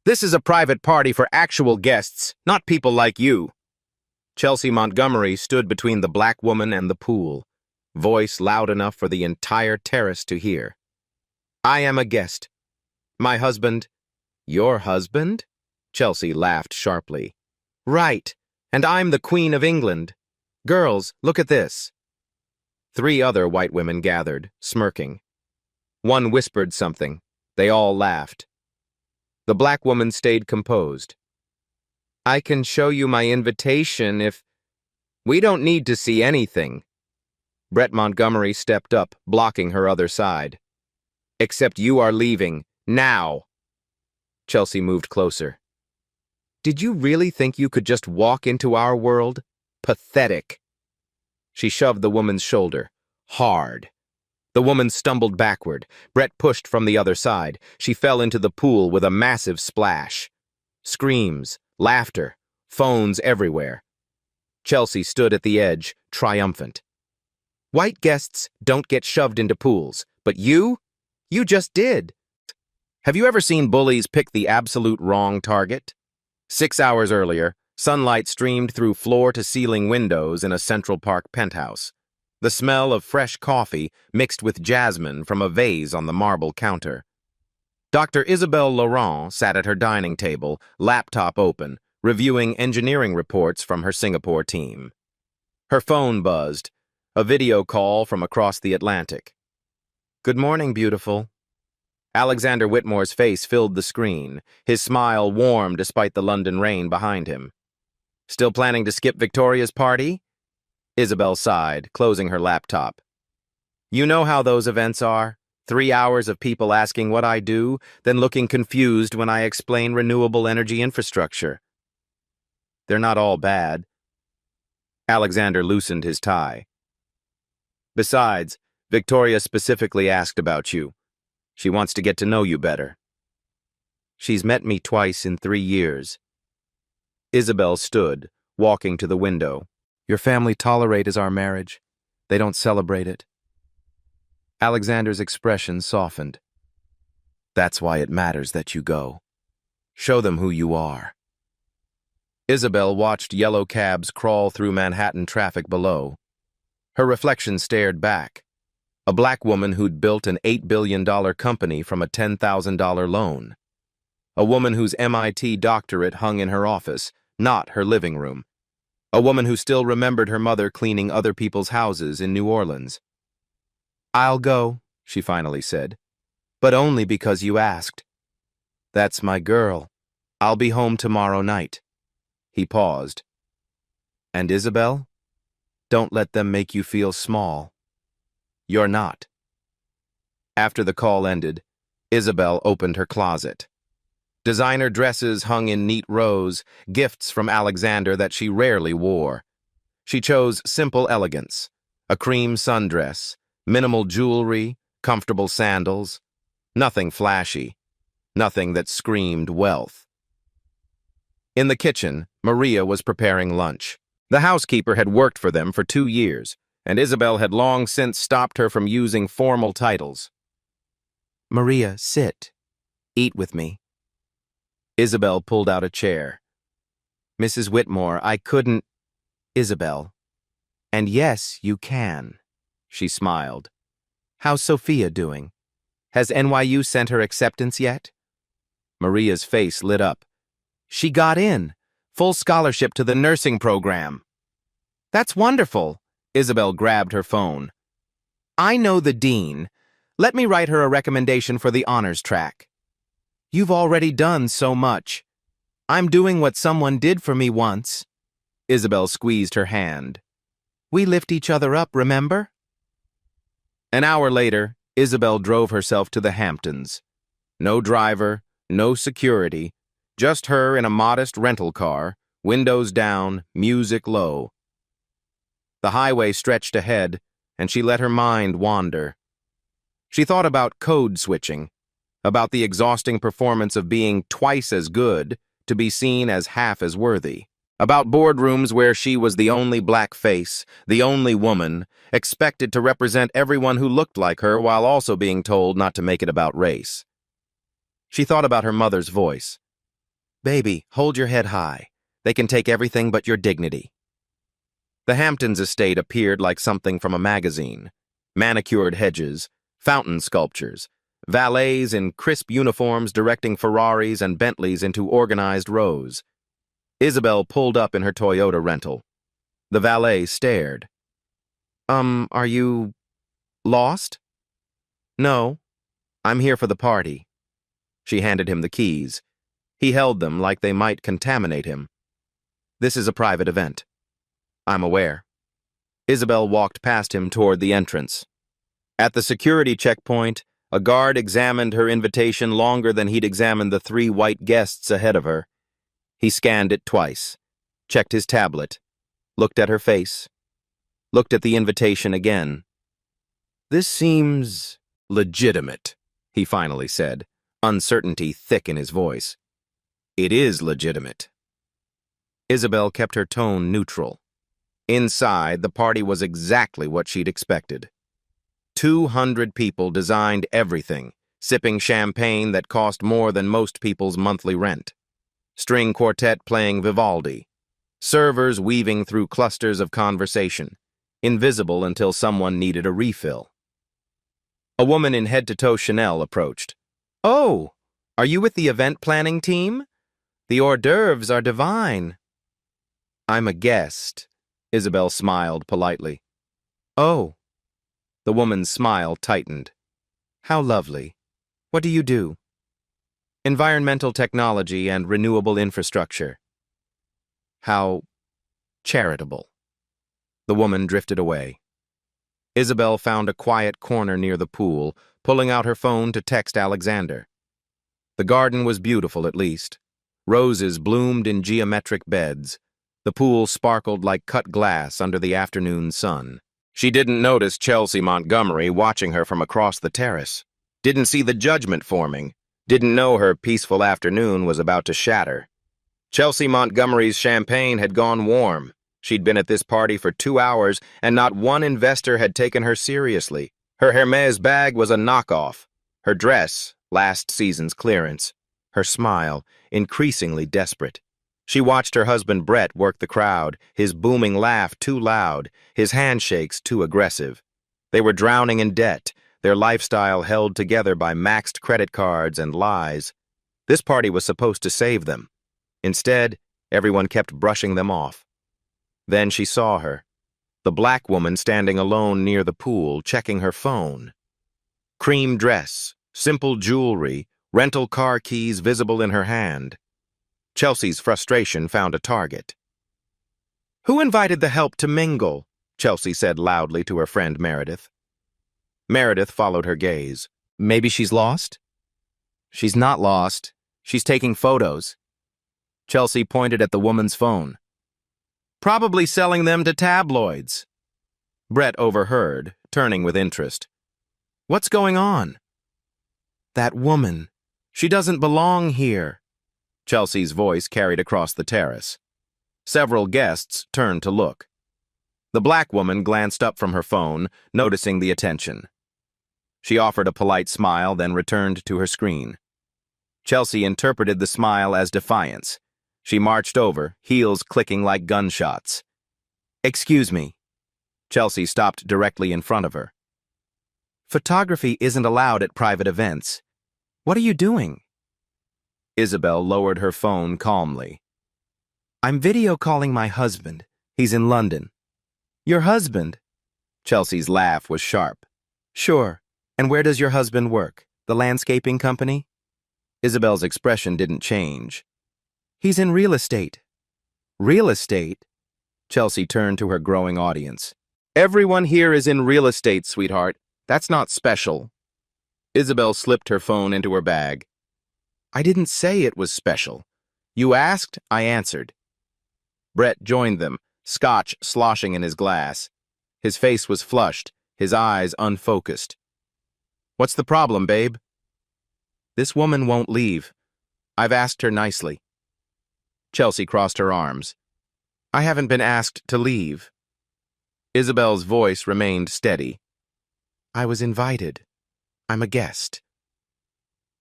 This is a private party for actual guests, not people like you. Chelsea Montgomery stood between the black woman and the pool, voice loud enough for the entire terrace to hear. I am a guest. My husband. Your husband? Chelsea laughed sharply. Right, and I'm the Queen of England. Girls, look at this. 3 other white women gathered, smirking. One whispered something. They all laughed. The black woman stayed composed. I can show you my invitation if... We don't need to see anything. Brett Montgomery stepped up, blocking her other side. Except you are leaving, now. Chelsea moved closer. Did you really think you could just walk into our world? Pathetic. She shoved the woman's shoulder, hard. The woman stumbled backward. Brett pushed from the other side. She fell into the pool with a massive splash. Screams, laughter, phones everywhere. Chelsea stood at the edge, triumphant. White guests don't get shoved into pools, but you just did. Have you ever seen bullies pick the absolute wrong target? 6 hours earlier, sunlight streamed through floor-to-ceiling windows in a Central Park penthouse. The smell of fresh coffee mixed with jasmine from a vase on the marble counter. Dr. Isabelle Laurent sat at her dining table, laptop open, reviewing engineering reports from her Singapore team. Her phone buzzed, a video call from across the Atlantic. Good morning, beautiful. Alexander Whitmore's face filled the screen, his smile warm despite the London rain behind him. Still planning to skip Victoria's party? Isabel sighed, closing her laptop. You know how those events are. 3 hours of people asking what I do, then looking confused when I explain renewable energy infrastructure. They're not all bad. Alexander loosened his tie. Besides, Victoria specifically asked about you. She wants to get to know you better. She's met me twice in 3 years. Isabel stood, walking to the window. Your family tolerates our marriage. They don't celebrate it. Alexander's expression softened. That's why it matters that you go. Show them who you are. Isabel watched yellow cabs crawl through Manhattan traffic below. Her reflection stared back. A black woman who'd built an $8 billion company from a $10,000 loan. A woman whose MIT doctorate hung in her office, not her living room. A woman who still remembered her mother cleaning other people's houses in New Orleans. I'll go, she finally said, but only because you asked. That's my girl. I'll be home tomorrow night. He paused. And Isabel? Don't let them make you feel small. You're not. After the call ended, Isabel opened her closet. Designer dresses hung in neat rows, gifts from Alexander that she rarely wore. She chose simple elegance, a cream sundress, minimal jewelry, comfortable sandals, nothing flashy, nothing that screamed wealth. In the kitchen, Maria was preparing lunch. The housekeeper had worked for them for 2 years, and Isabel had long since stopped her from using formal titles. Maria, sit. Eat with me. Isabel pulled out a chair. Mrs. Whitmore, I couldn't... Isabel. And yes, you can. She smiled. How's Sophia doing? Has NYU sent her acceptance yet? Maria's face lit up. She got in. Full scholarship to the nursing program. That's wonderful. Isabel grabbed her phone. I know the dean. Let me write her a recommendation for the honors track. You've already done so much. I'm doing what someone did for me once. Isabel squeezed her hand. We lift each other up, remember? An hour later, Isabel drove herself to the Hamptons. No driver, no security, just her in a modest rental car, windows down, music low. The highway stretched ahead, and she let her mind wander. She thought about code switching, about the exhausting performance of being twice as good to be seen as half as worthy, about boardrooms where she was the only black face, the only woman, expected to represent everyone who looked like her while also being told not to make it about race. She thought about her mother's voice, Baby, hold your head high. They can take everything but your dignity. The Hamptons estate appeared like something from a magazine. Manicured hedges, fountain sculptures, valets in crisp uniforms directing Ferraris and Bentleys into organized rows. Isabel pulled up in her Toyota rental. The valet stared. Are you lost? No, I'm here for the party. She handed him the keys. He held them like they might contaminate him. This is a private event. I'm aware. Isabel walked past him toward the entrance. At the security checkpoint, a guard examined her invitation longer than he'd examined the 3 white guests ahead of her. He scanned it twice, checked his tablet, looked at her face, looked at the invitation again. This seems legitimate, he finally said, uncertainty thick in his voice. It is legitimate. Isabel kept her tone neutral. Inside, the party was exactly what she'd expected. 200 people designed everything, sipping champagne that cost more than most people's monthly rent. String quartet playing Vivaldi. Servers weaving through clusters of conversation, invisible until someone needed a refill. A woman in head-to-toe Chanel approached. Oh, are you with the event planning team? The hors d'oeuvres are divine. I'm a guest, Isabel smiled politely. Oh. The woman's smile tightened. How lovely. What do you do? Environmental technology and renewable infrastructure. How charitable. The woman drifted away. Isabel found a quiet corner near the pool, pulling out her phone to text Alexander. The garden was beautiful, at least. Roses bloomed in geometric beds. The pool sparkled like cut glass under the afternoon sun. She didn't notice Chelsea Montgomery watching her from across the terrace. Didn't see the judgment forming. Didn't know her peaceful afternoon was about to shatter. Chelsea Montgomery's champagne had gone warm. She'd been at this party for 2 hours, and not one investor had taken her seriously. Her Hermes bag was a knockoff. Her dress, last season's clearance. Her smile, increasingly desperate. She watched her husband Brett work the crowd, his booming laugh too loud, his handshakes too aggressive. They were drowning in debt, their lifestyle held together by maxed credit cards and lies. This party was supposed to save them. Instead, everyone kept brushing them off. Then she saw her, the black woman standing alone near the pool, checking her phone. Cream dress, simple jewelry, rental car keys visible in her hand. Chelsea's frustration found a target. Who invited the help to mingle? Chelsea said loudly to her friend Meredith. Meredith followed her gaze. Maybe she's lost? She's not lost. She's taking photos. Chelsea pointed at the woman's phone. Probably selling them to tabloids. Brett overheard, turning with interest. What's going on? That woman. She doesn't belong here. Chelsea's voice carried across the terrace. Several guests turned to look. The black woman glanced up from her phone, noticing the attention. She offered a polite smile, then returned to her screen. Chelsea interpreted the smile as defiance. She marched over, heels clicking like gunshots. Excuse me. Chelsea stopped directly in front of her. Photography isn't allowed at private events. What are you doing? Isabel lowered her phone calmly. I'm video calling my husband. He's in London. Your husband? Chelsea's laugh was sharp. Sure. And where does your husband work? The landscaping company? Isabel's expression didn't change. He's in real estate. Real estate? Chelsea turned to her growing audience. Everyone here is in real estate, sweetheart. That's not special. Isabel slipped her phone into her bag. I didn't say it was special. You asked, I answered. Brett joined them, scotch sloshing in his glass. His face was flushed, his eyes unfocused. What's the problem, babe? This woman won't leave. I've asked her nicely. Chelsea crossed her arms. I haven't been asked to leave. Isabel's voice remained steady. I was invited. I'm a guest.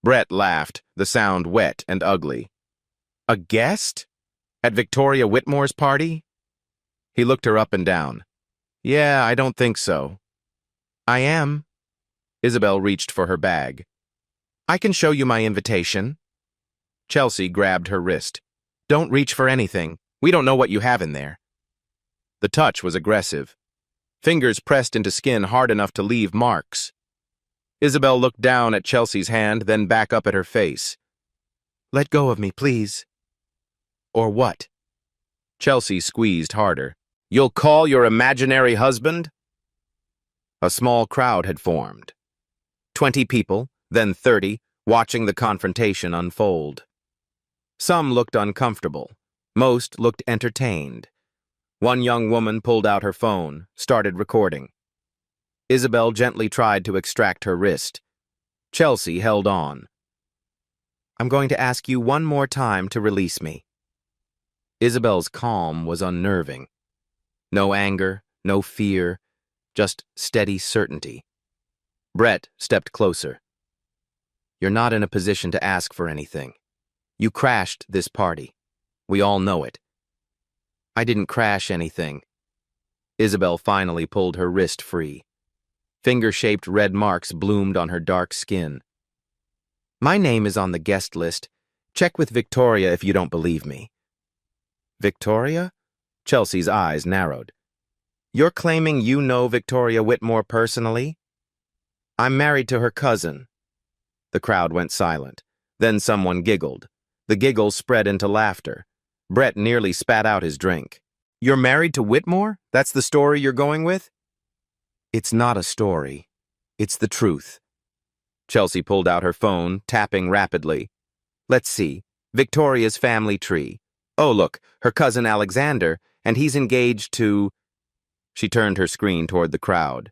Brett laughed, the sound wet and ugly. A guest? At Victoria Whitmore's party? He looked her up and down. Yeah, I don't think so. I am. Isabel reached for her bag. I can show you my invitation. Chelsea grabbed her wrist. Don't reach for anything. We don't know what you have in there. The touch was aggressive. Fingers pressed into skin hard enough to leave marks. Isabel looked down at Chelsea's hand, then back up at her face. Let go of me, please. Or what? Chelsea squeezed harder. You'll call your imaginary husband? A small crowd had formed. 20 people, then 30, watching the confrontation unfold. Some looked uncomfortable. Most looked entertained. One young woman pulled out her phone, started recording. Isabel gently tried to extract her wrist. Chelsea held on. I'm going to ask you one more time to release me. Isabel's calm was unnerving. No anger, no fear, just steady certainty. Brett stepped closer. You're not in a position to ask for anything. You crashed this party. We all know it. I didn't crash anything. Isabel finally pulled her wrist free. Finger-shaped red marks bloomed on her dark skin. My name is on the guest list. Check with Victoria if you don't believe me. Victoria? Chelsea's eyes narrowed. You're claiming you know Victoria Whitmore personally? I'm married to her cousin. The crowd went silent. Then someone giggled. The giggle spread into laughter. Brett nearly spat out his drink. You're married to Whitmore? That's the story you're going with? It's not a story. It's the truth. Chelsea pulled out her phone, tapping rapidly. Let's see. Victoria's family tree. Oh, look, her cousin Alexander, and he's engaged to... She turned her screen toward the crowd.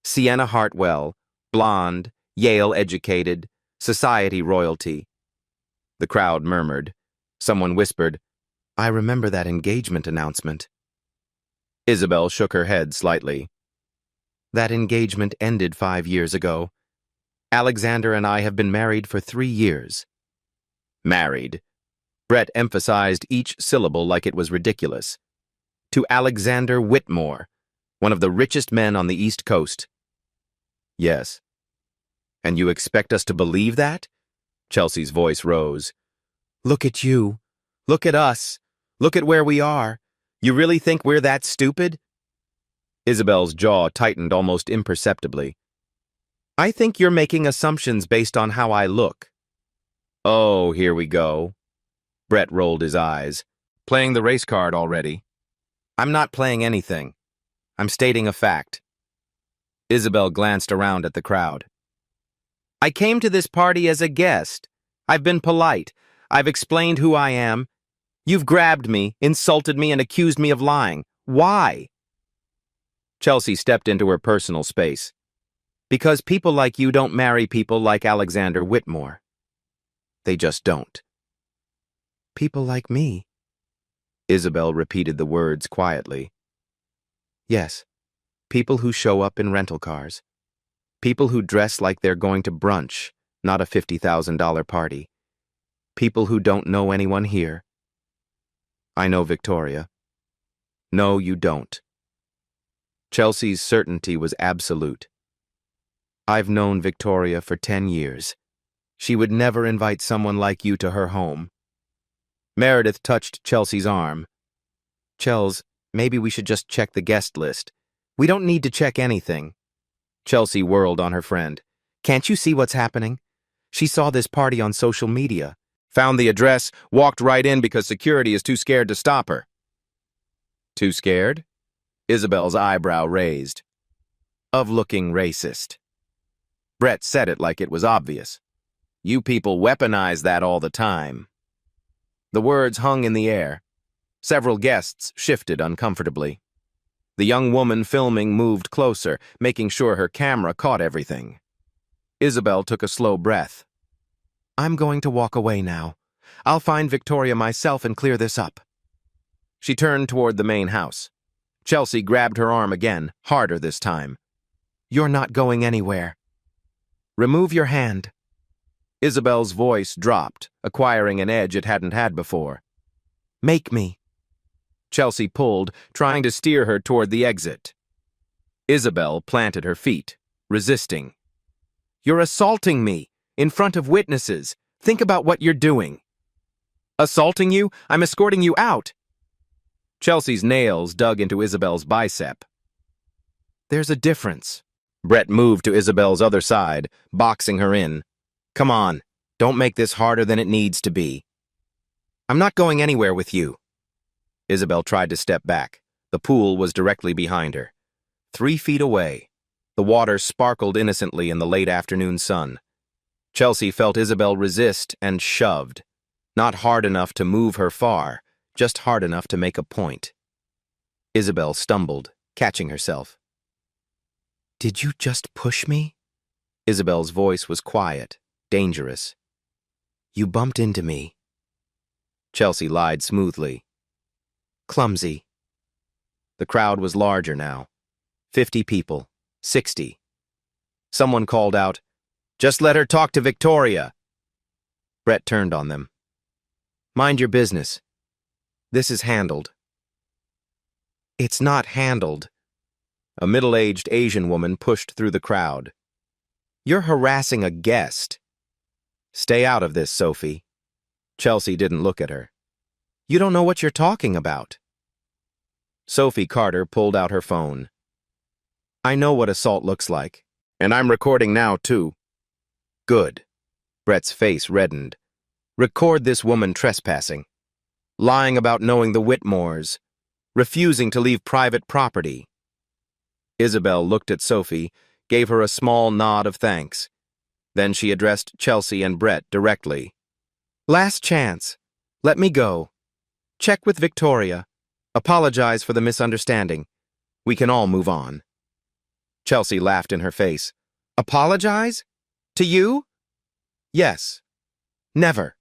Sienna Hartwell, blonde, Yale-educated, society royalty. The crowd murmured. Someone whispered, I remember that engagement announcement. Isabel shook her head slightly. That engagement ended 5 years ago. Alexander and I have been married for 3 years. Married. Brett emphasized each syllable like it was ridiculous. To Alexander Whitmore, one of the richest men on the East Coast. Yes. And you expect us to believe that? Chelsea's voice rose. Look at you. Look at us. Look at where we are. You really think we're that stupid? Isabel's jaw tightened almost imperceptibly. I think you're making assumptions based on how I look. Oh, here we go. Brett rolled his eyes. Playing the race card already. I'm not playing anything. I'm stating a fact. Isabel glanced around at the crowd. I came to this party as a guest. I've been polite. I've explained who I am. You've grabbed me, insulted me, and accused me of lying. Why? Chelsea stepped into her personal space. Because people like you don't marry people like Alexander Whitmore. They just don't. People like me? Isabel repeated the words quietly. Yes, people who show up in rental cars. People who dress like they're going to brunch, not a $50,000 party. People who don't know anyone here. I know Victoria. No, you don't. Chelsea's certainty was absolute. I've known Victoria for 10 years. She would never invite someone like you to her home. Meredith touched Chelsea's arm. Chels, maybe we should just check the guest list. We don't need to check anything. Chelsea whirled on her friend. Can't you see what's happening? She saw this party on social media. Found the address, walked right in because security is too scared to stop her. Too scared? Isabel's eyebrow raised. Of looking racist. Brett said it like it was obvious. You people weaponize that all the time. The words hung in the air. Several guests shifted uncomfortably. The young woman filming moved closer, making sure her camera caught everything. Isabel took a slow breath. I'm going to walk away now. I'll find Victoria myself and clear this up. She turned toward the main house. Chelsea grabbed her arm again, harder this time. You're not going anywhere. Remove your hand. Isabel's voice dropped, acquiring an edge it hadn't had before. Make me. Chelsea pulled, trying to steer her toward the exit. Isabel planted her feet, resisting. You're assaulting me, in front of witnesses. Think about what you're doing. Assaulting you? I'm escorting you out. Chelsea's nails dug into Isabel's bicep. There's a difference. Brett moved to Isabel's other side, boxing her in. Come on, don't make this harder than it needs to be. I'm not going anywhere with you. Isabel tried to step back. The pool was directly behind her. 3 feet away. The water sparkled innocently in the late afternoon sun. Chelsea felt Isabel resist and shoved. Not hard enough to move her far, just hard enough to make a point. Isabel stumbled, catching herself. Did you just push me? Isabel's voice was quiet, dangerous. You bumped into me. Chelsea lied smoothly. Clumsy. The crowd was larger now. 50 people, 60. Someone called out, Just let her talk to Victoria. Brett turned on them. Mind your business. This is handled. It's not handled. A middle-aged Asian woman pushed through the crowd. You're harassing a guest. Stay out of this, Sophie. Chelsea didn't look at her. You don't know what you're talking about. Sophie Carter pulled out her phone. I know what assault looks like, and I'm recording now, too. Good. Brett's face reddened. Record this woman trespassing, lying about knowing the Whitmores, refusing to leave private property. Isabel looked at Sophie, gave her a small nod of thanks. Then she addressed Chelsea and Brett directly. Last chance. Let me go. Check with Victoria. Apologize for the misunderstanding. We can all move on. Chelsea laughed in her face. Apologize? To you? Yes. Never.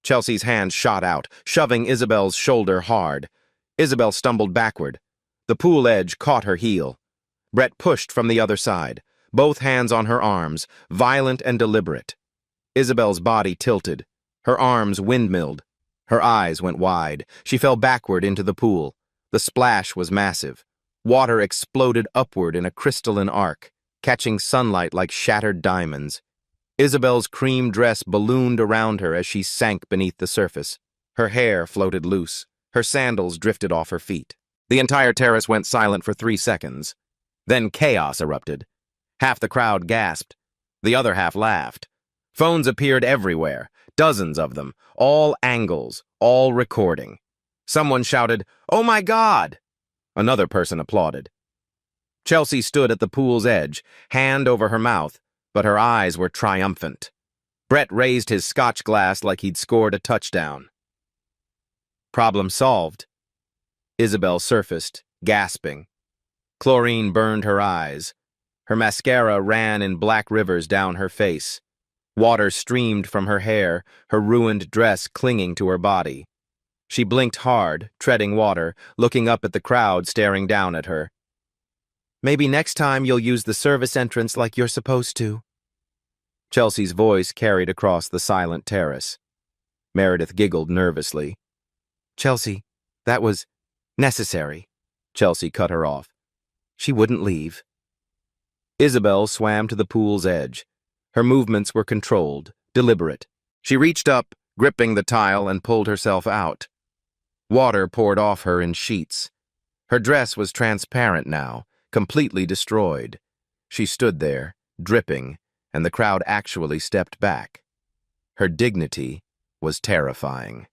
Chelsea's hand shot out, shoving Isabel's shoulder hard. Isabel stumbled backward. The pool edge caught her heel. Brett pushed from the other side, both hands on her arms, violent and deliberate. Isabel's body tilted. Her arms windmilled. Her eyes went wide. She fell backward into the pool. The splash was massive. Water exploded upward in a crystalline arc, catching sunlight like shattered diamonds. Isabel's cream dress ballooned around her as she sank beneath the surface. Her hair floated loose. Her sandals drifted off her feet. The entire terrace went silent for 3 seconds. Then chaos erupted. Half the crowd gasped. The other half laughed. Phones appeared everywhere, dozens of them, all angles, all recording. Someone shouted, "Oh my God!" Another person applauded. Chelsea stood at the pool's edge, hand over her mouth, but her eyes were triumphant. Brett raised his scotch glass like he'd scored a touchdown. Problem solved. Isabel surfaced, gasping. Chlorine burned her eyes. Her mascara ran in black rivers down her face. Water streamed from her hair, her ruined dress clinging to her body. She blinked hard, treading water, looking up at the crowd staring down at her. Maybe next time you'll use the service entrance like you're supposed to. Chelsea's voice carried across the silent terrace. Meredith giggled nervously. Chelsea, that was necessary. Chelsea cut her off. She wouldn't leave. Isabel swam to the pool's edge. Her movements were controlled, deliberate. She reached up, gripping the tile, and pulled herself out. Water poured off her in sheets. Her dress was transparent now, completely destroyed. She stood there, dripping, and the crowd actually stepped back. Her dignity was terrifying.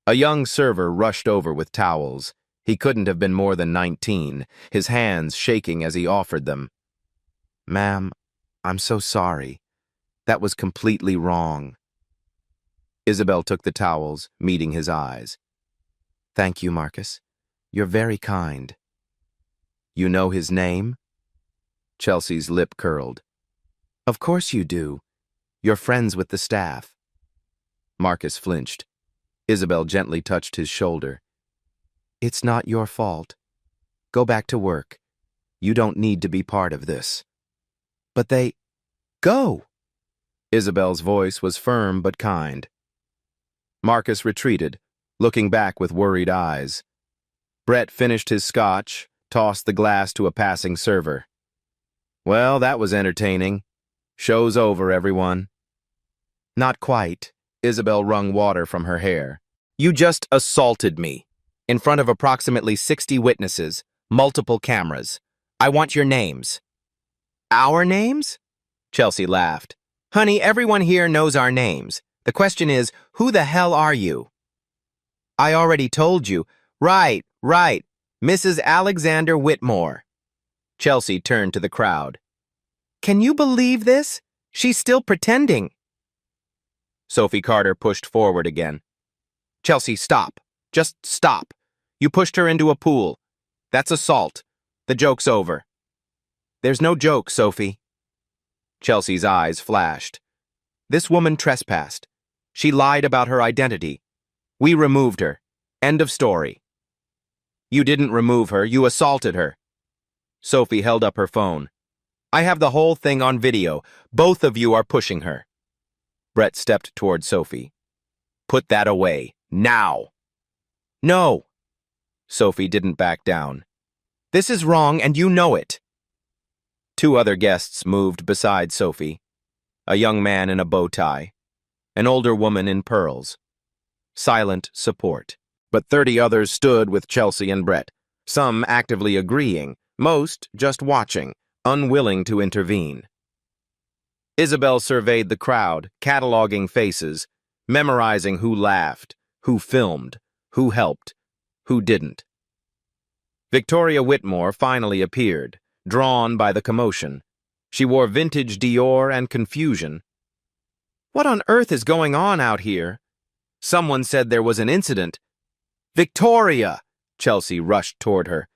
A young server rushed over with towels. He couldn't have been more than 19, his hands shaking as he offered them. Ma'am, I'm so sorry. That was completely wrong. Isabel took the towels, meeting his eyes. Thank you, Marcus. You're very kind. You know his name? Chelsea's lip curled. Of course you do. You're friends with the staff. Marcus flinched. Isabel gently touched his shoulder. It's not your fault. Go back to work. You don't need to be part of this. But they... Go! Isabel's voice was firm but kind. Marcus retreated, looking back with worried eyes. Brett finished his scotch, tossed the glass to a passing server. Well, that was entertaining. Show's over, everyone. Not quite. Isabel wrung water from her hair. You just assaulted me. In front of approximately 60 witnesses, multiple cameras. I want your names. Our names? Chelsea laughed. Honey, everyone here knows our names. The question is, who the hell are you? I already told you. Right. Mrs. Alexander Whitmore. Chelsea turned to the crowd. Can you believe this? She's still pretending. Sophie Carter pushed forward again. Chelsea, stop. Just stop. You pushed her into a pool. That's assault. The joke's over. There's no joke, Sophie. Chelsea's eyes flashed. This woman trespassed. She lied about her identity. We removed her. End of story. You didn't remove her, you assaulted her. Sophie held up her phone. I have the whole thing on video. Both of you are pushing her. Brett stepped toward Sophie. Put that away, now. No. Sophie didn't back down. This is wrong and you know it. Two other guests moved beside Sophie. A young man in a bow tie. An older woman in pearls. Silent support. But 30 others stood with Chelsea and Brett, some actively agreeing, most just watching, unwilling to intervene. Isabel surveyed the crowd, cataloging faces, memorizing who laughed, who filmed, who helped, who didn't. Victoria Whitmore finally appeared, drawn by the commotion. She wore vintage Dior and confusion. What on earth is going on out here? Someone said there was an incident. Victoria! Chelsea rushed toward her.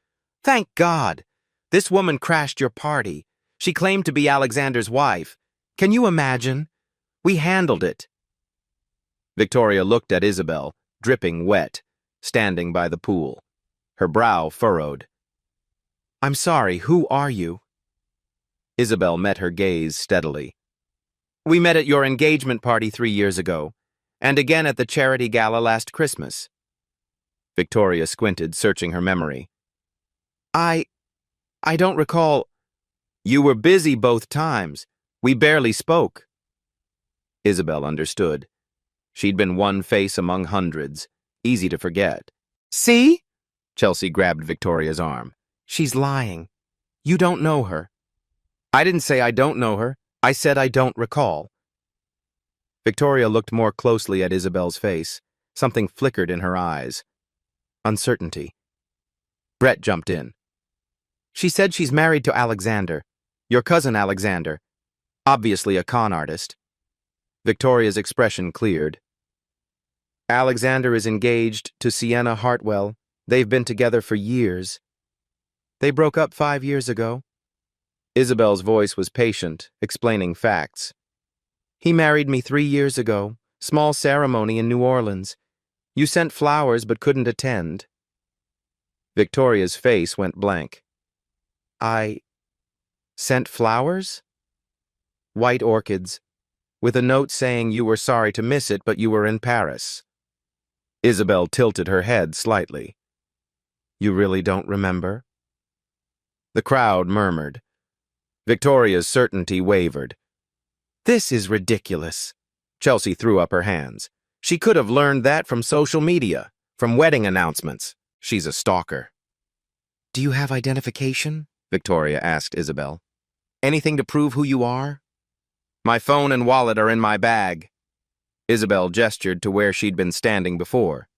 Thank God! This woman crashed your party. She claimed to be Alexander's wife. Can you imagine? We handled it. Victoria looked at Isabel, dripping wet, standing by the pool. Her brow furrowed. I'm sorry, who are you? Isabel met her gaze steadily. We met at your engagement party 3 years ago, and again at the charity gala last Christmas. Victoria squinted, searching her memory. I don't recall. You were busy both times. We barely spoke. Isabel understood. She'd been one face among hundreds, easy to forget. See? Chelsea grabbed Victoria's arm. She's lying. You don't know her. I didn't say I don't know her. I said I don't recall. Victoria looked more closely at Isabel's face. Something flickered in her eyes. Uncertainty. Brett jumped in. She said she's married to Alexander, your cousin Alexander, obviously a con artist. Victoria's expression cleared. Alexander is engaged to Sienna Hartwell. They've been together for years. They broke up 5 years ago. Isabel's voice was patient, explaining facts. He married me 3 years ago, small ceremony in New Orleans. You sent flowers but couldn't attend. Victoria's face went blank. I sent flowers? White orchids, with a note saying you were sorry to miss it, but you were in Paris. Isabel tilted her head slightly. You really don't remember? The crowd murmured. Victoria's certainty wavered. This is ridiculous. Chelsea threw up her hands. She could have learned that from social media, from wedding announcements. She's a stalker. Do you have identification? Victoria asked Isabel. Anything to prove who you are? My phone and wallet are in my bag. Isabel gestured to where she'd been standing before,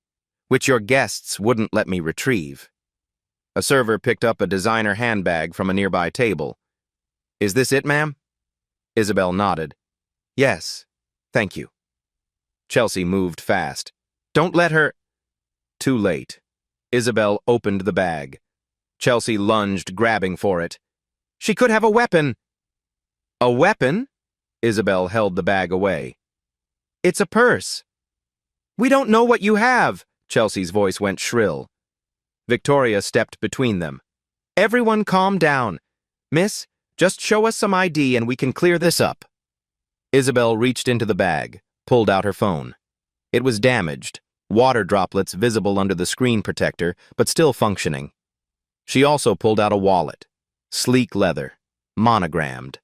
which your guests wouldn't let me retrieve. A server picked up a designer handbag from a nearby table. Is this it, ma'am? Isabel nodded. Yes, thank you. Chelsea moved fast. Don't let her... Too late. Isabel opened the bag. Chelsea lunged, grabbing for it. She could have a weapon. A weapon? Isabel held the bag away. It's a purse. We don't know what you have. Chelsea's voice went shrill. Victoria stepped between them. Everyone calm down. Miss, just show us some ID and we can clear this up. Isabel reached into the bag, pulled out her phone. It was damaged, water droplets visible under the screen protector, but still functioning. She also pulled out a wallet, sleek leather, monogrammed.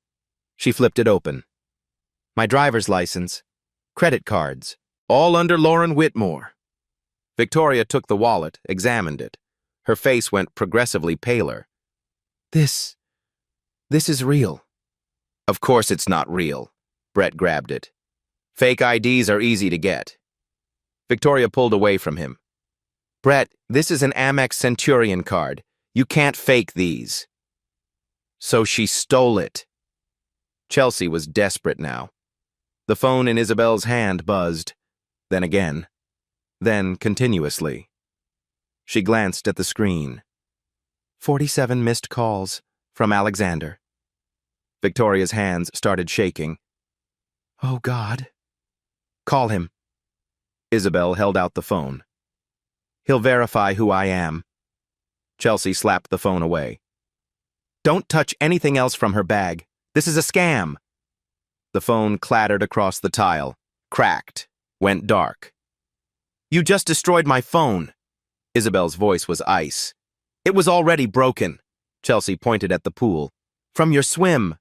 She flipped it open. My driver's license, credit cards, all under Lauren Whitmore. Victoria took the wallet, examined it. Her face went progressively paler. This is real. Of course it's not real. Brett grabbed it. Fake IDs are easy to get. Victoria pulled away from him. Brett, this is an Amex Centurion card. You can't fake these. So she stole it. Chelsea was desperate now. The phone in Isabel's hand buzzed, then again, then continuously. She glanced at the screen. 47 missed calls from Alexander. Victoria's hands started shaking. Oh, God. Call him. Isabel held out the phone. He'll verify who I am. Chelsea slapped the phone away. Don't touch anything else from her bag. This is a scam. The phone clattered across the tile, cracked, went dark. You just destroyed my phone. Isabel's voice was ice. It was already broken. Chelsea pointed at the pool. From your swim.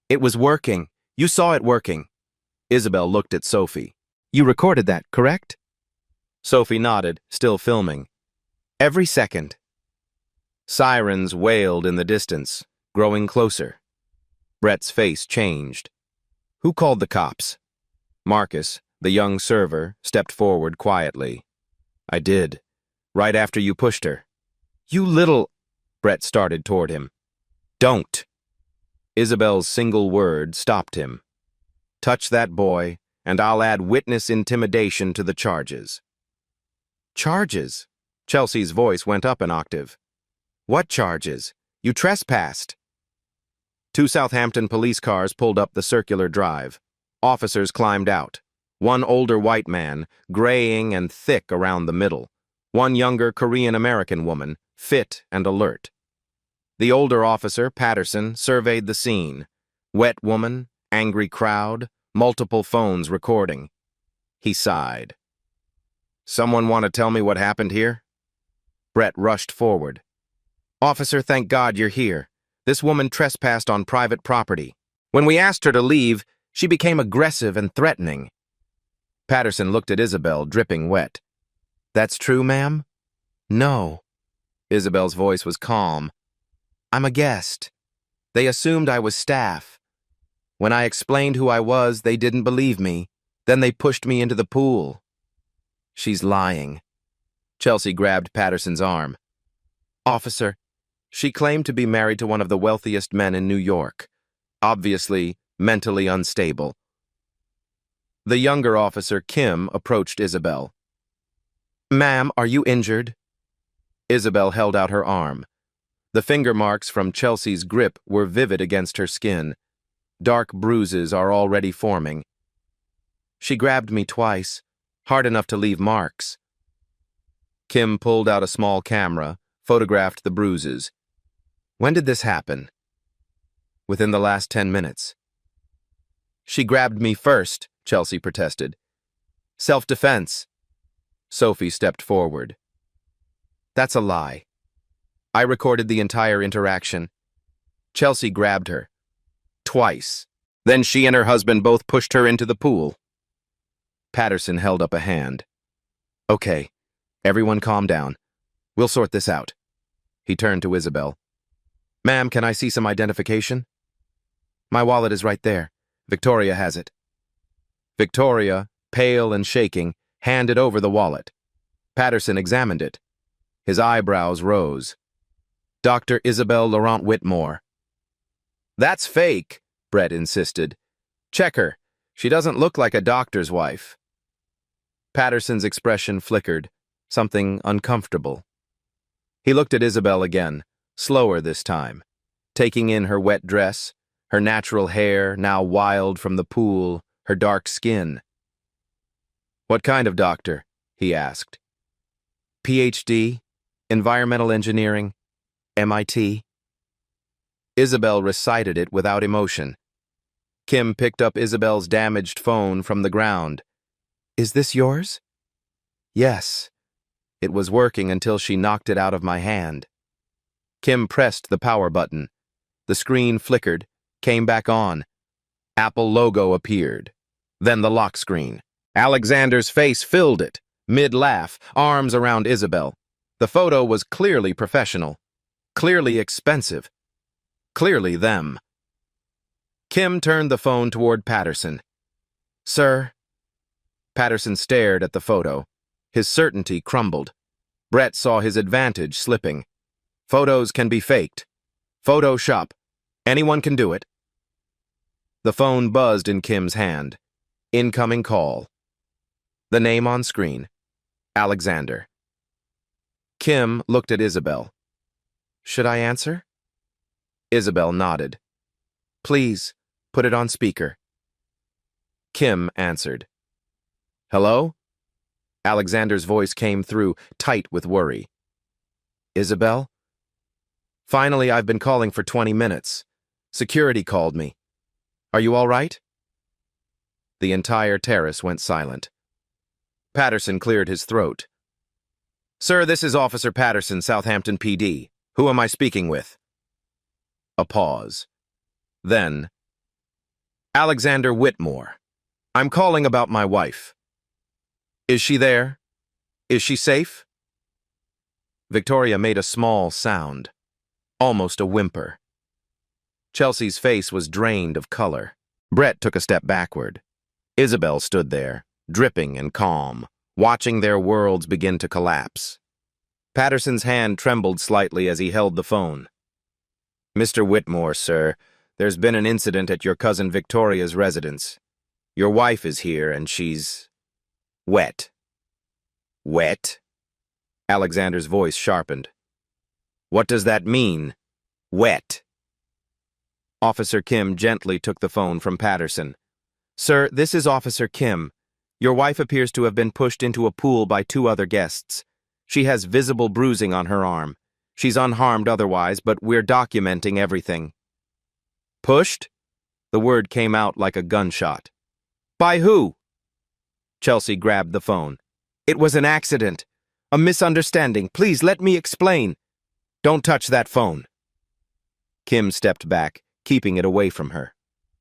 It was working. You saw it working. Isabel looked at Sophie. You recorded that, correct? Sophie nodded, still filming. Every second. Sirens wailed in the distance, growing closer. Brett's face changed. Who called the cops? Marcus, the young server, stepped forward quietly. I did. Right after you pushed her. You little... Brett started toward him. Don't. Isabel's single word stopped him. Touch that boy, and I'll add witness intimidation to the charges. Charges? Chelsea's voice went up an octave. What charges? You trespassed. 2 Southampton police cars pulled up the circular drive. Officers climbed out. One older white man, graying and thick around the middle. One younger Korean-American woman, fit and alert. The older officer, Patterson, surveyed the scene. Wet woman, angry crowd, multiple phones recording. He sighed. Someone want to tell me what happened here? Brett rushed forward. Officer, thank God you're here. This woman trespassed on private property. When we asked her to leave, she became aggressive and threatening. Patterson looked at Isabel, dripping wet. That's true, ma'am? No. Isabel's voice was calm. I'm a guest. They assumed I was staff. When I explained who I was, they didn't believe me. Then they pushed me into the pool. She's lying. Chelsea grabbed Patterson's arm. Officer, she claimed to be married to one of the wealthiest men in New York. Obviously, mentally unstable. The younger officer, Kim, approached Isabel. Ma'am, are you injured? Isabel held out her arm. The finger marks from Chelsea's grip were vivid against her skin. Dark bruises are already forming. She grabbed me twice, hard enough to leave marks. Kim pulled out a small camera, photographed the bruises. When did this happen? Within the last 10 minutes. She grabbed me first, Chelsea protested. Self-defense. Sophie stepped forward. That's a lie. I recorded the entire interaction. Chelsea grabbed her. Twice. Then she and her husband both pushed her into the pool. Patterson held up a hand. Okay, everyone calm down. We'll sort this out. He turned to Isabel. Ma'am, can I see some identification? My wallet is right there. Victoria has it. Victoria, pale and shaking, handed over the wallet. Patterson examined it. His eyebrows rose. Dr. Isabel Laurent Whitmore. That's fake, Brett insisted. Check her. She doesn't look like a doctor's wife. Patterson's expression flickered, something uncomfortable. He looked at Isabel again, slower this time, taking in her wet dress, her natural hair now wild from the pool, her dark skin. What kind of doctor? He asked. PhD, environmental engineering, MIT. Isabel recited it without emotion. Kim picked up Isabel's damaged phone from the ground. "Is this yours?" "Yes." It was working until she knocked it out of my hand. Kim pressed the power button. The screen flickered, came back on. Apple logo appeared. Then the lock screen. Alexander's face filled it, mid-laugh, arms around Isabel. The photo was clearly professional, clearly expensive, clearly them. Kim turned the phone toward Patterson. "Sir?" Patterson stared at the photo. His certainty crumbled. Brett saw his advantage slipping. Photos can be faked. Photoshop. Anyone can do it. The phone buzzed in Kim's hand. Incoming call. The name on screen. Alexander. Kim looked at Isabel. "Should I answer?" Isabel nodded. "Please, put it on speaker." Kim answered. "Hello?" Alexander's voice came through, tight with worry. "Isabel? Finally, I've been calling for 20 minutes. Security called me. Are you all right?" The entire terrace went silent. Patterson cleared his throat. "Sir, this is Officer Patterson, Southampton PD. Who am I speaking with?" A pause. Then, "Alexander Whitmore. I'm calling about my wife. Is she there? Is she safe?" Victoria made a small sound, almost a whimper. Chelsea's face was drained of color. Brett took a step backward. Isabel stood there, dripping and calm, watching their worlds begin to collapse. Patterson's hand trembled slightly as he held the phone. "Mr. Whitmore, sir, there's been an incident at your cousin Victoria's residence. Your wife is here and she's wet." "Wet?" Alexander's voice sharpened. "What does that mean, wet?" Officer Kim gently took the phone from Patterson. "Sir, this is Officer Kim. Your wife appears to have been pushed into a pool by 2 other guests. She has visible bruising on her arm. She's unharmed otherwise, but we're documenting everything." "Pushed?" The word came out like a gunshot. "By who?" Chelsea grabbed the phone. "It was an accident. A misunderstanding. Please let me explain." "Don't touch that phone." Kim stepped back, keeping it away from her.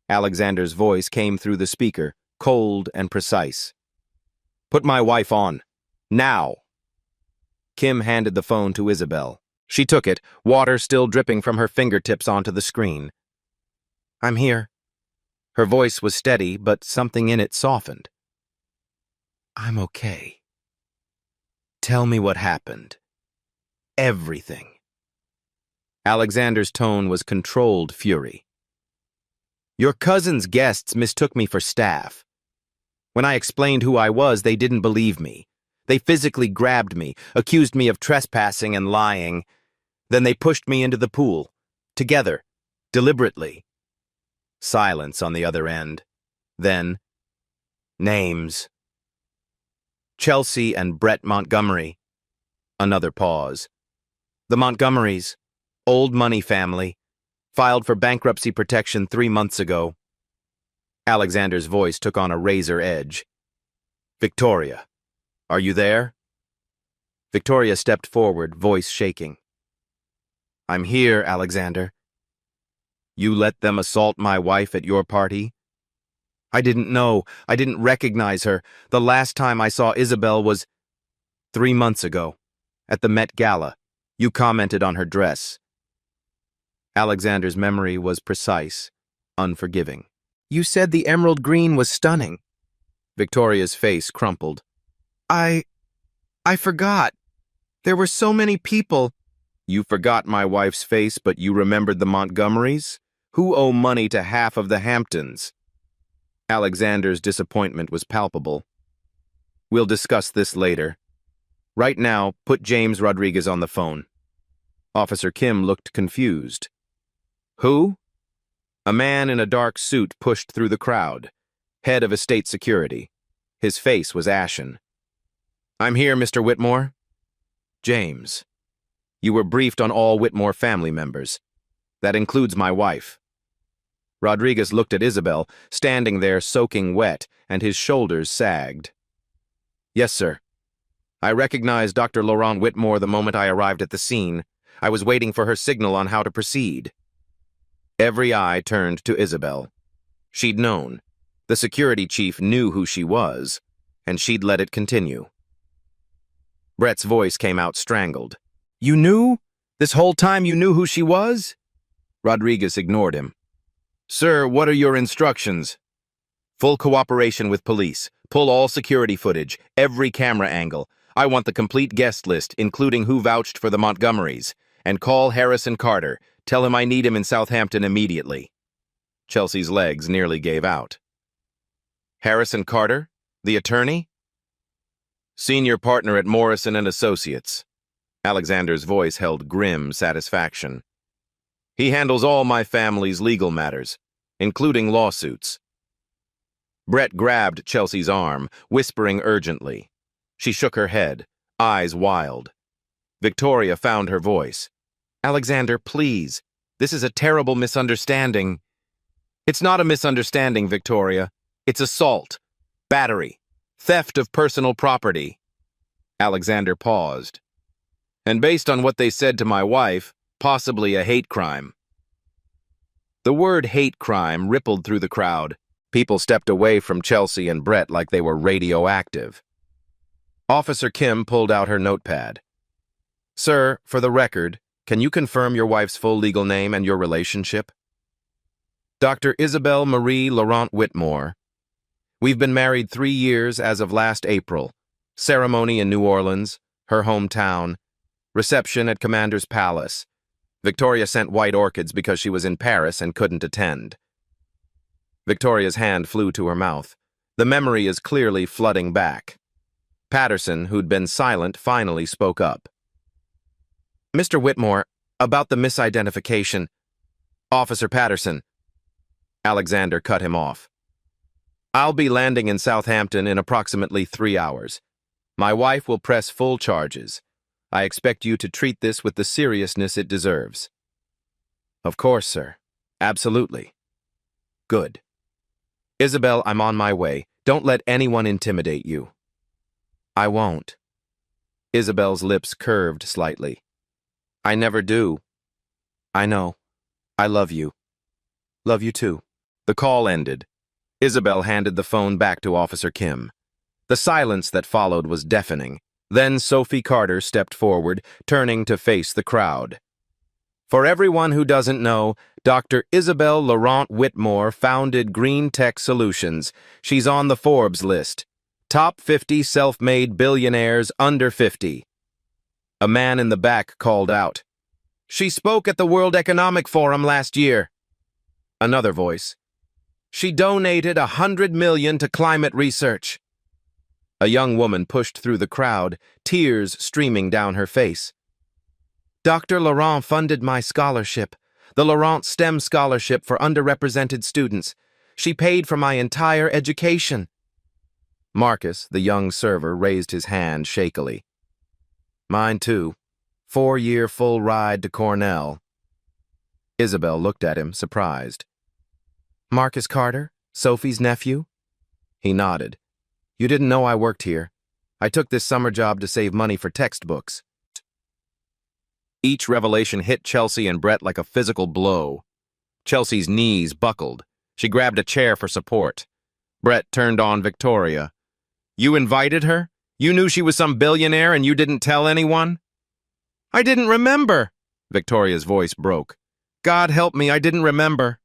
Alexander's voice came through the speaker, cold and precise. "Put my wife on. Now." Kim handed the phone to Isabel. She took it, water still dripping from her fingertips onto the screen. "I'm here." Her voice was steady, but something in it softened. "I'm okay. Tell me what happened. Everything." Alexander's tone was controlled fury. "Your cousin's guests mistook me for staff. When I explained who I was, they didn't believe me. They physically grabbed me, accused me of trespassing and lying. Then they pushed me into the pool. Together. Deliberately." Silence on the other end. Then, names. "Chelsea and Brett Montgomery." Another pause. "The Montgomerys. Old money family. Filed for bankruptcy protection 3 months ago." Alexander's voice took on a razor edge. "Victoria, are you there?" Victoria stepped forward, voice shaking. "I'm here, Alexander." "You let them assault my wife at your party?" "I didn't know. I didn't recognize her. The last time I saw Isabel was 3 months ago, at the Met Gala. You commented on her dress." Alexander's memory was precise, unforgiving. "You said the emerald green was stunning." Victoria's face crumpled. I forgot. There were so many people." "You forgot my wife's face, but you remembered the Montgomerys? Who owe money to half of the Hamptons?" Alexander's disappointment was palpable. "We'll discuss this later. Right now, put James Rodriguez on the phone." Officer Kim looked confused. "Who?" A man in a dark suit pushed through the crowd, head of estate security. His face was ashen. "I'm here, Mr. Whitmore." "James, you were briefed on all Whitmore family members. That includes my wife." Rodriguez looked at Isabel, standing there soaking wet, and his shoulders sagged. Yes, sir. I recognized Dr. Laurent Whitmore the moment I arrived at the scene. I was waiting for her signal on how to proceed. Every eye turned to Isabel. She'd known. The security chief knew who she was, and she'd let it continue. Brett's voice came out strangled. You knew? This whole time you knew who she was? Rodriguez ignored him. Sir, what are your instructions? Full cooperation with police. Pull all security footage, every camera angle. I want the complete guest list, including who vouched for the Montgomerys. And call Harrison Carter. Tell him I need him in Southampton immediately. Chelsea's legs nearly gave out. Harrison Carter? The attorney? Senior partner at Morrison & Associates. Alexander's voice held grim satisfaction. He handles all my family's legal matters, including lawsuits. Brett grabbed Chelsea's arm, whispering urgently. She shook her head, eyes wild. Victoria found her voice. Alexander, please. This is a terrible misunderstanding. It's not a misunderstanding, Victoria. It's assault, battery, theft of personal property. Alexander paused. And based on what they said to my wife, possibly a hate crime. The word hate crime rippled through the crowd. People stepped away from Chelsea and Brett like they were radioactive. Officer Kim pulled out her notepad. Sir, for the record, can you confirm your wife's full legal name and your relationship? Dr. Isabel Marie Laurent Whitmore. We've been married 3 years as of last April. Ceremony in New Orleans, her hometown. Reception at Commander's Palace. Victoria sent white orchids because she was in Paris and couldn't attend. Victoria's hand flew to her mouth. The memory is clearly flooding back. Patterson, who'd been silent, finally spoke up. Mr. Whitmore, about the misidentification. Officer Patterson. Alexander cut him off. I'll be landing in Southampton in approximately 3 hours. My wife will press full charges. I expect you to treat this with the seriousness it deserves. Of course, sir. Absolutely. Good. Isabel, I'm on my way. Don't let anyone intimidate you. I won't. Isabel's lips curved slightly. I never do. I know. I love you. Love you too. The call ended. Isabel handed the phone back to Officer Kim. The silence that followed was deafening. Then Sophie Carter stepped forward, turning to face the crowd. For everyone who doesn't know, Dr. Isabel Laurent Whitmore founded Green Tech Solutions. She's on the Forbes list. Top 50 self-made billionaires under 50. A man in the back called out. She spoke at the World Economic Forum last year. Another voice. She donated $100 million to climate research. A young woman pushed through the crowd, tears streaming down her face. Dr. Laurent funded my scholarship, the Laurent STEM Scholarship for underrepresented students. She paid for my entire education. Marcus, the young server, raised his hand shakily. Mine too. 4-year full ride to Cornell. Isabel looked at him, surprised. Marcus Carter, Sophie's nephew? He nodded. You didn't know I worked here. I took this summer job to save money for textbooks. Each revelation hit Chelsea and Brett like a physical blow. Chelsea's knees buckled. She grabbed a chair for support. Brett turned on Victoria. You invited her? You knew she was some billionaire and you didn't tell anyone? I didn't remember. Victoria's voice broke. God help me, I didn't remember.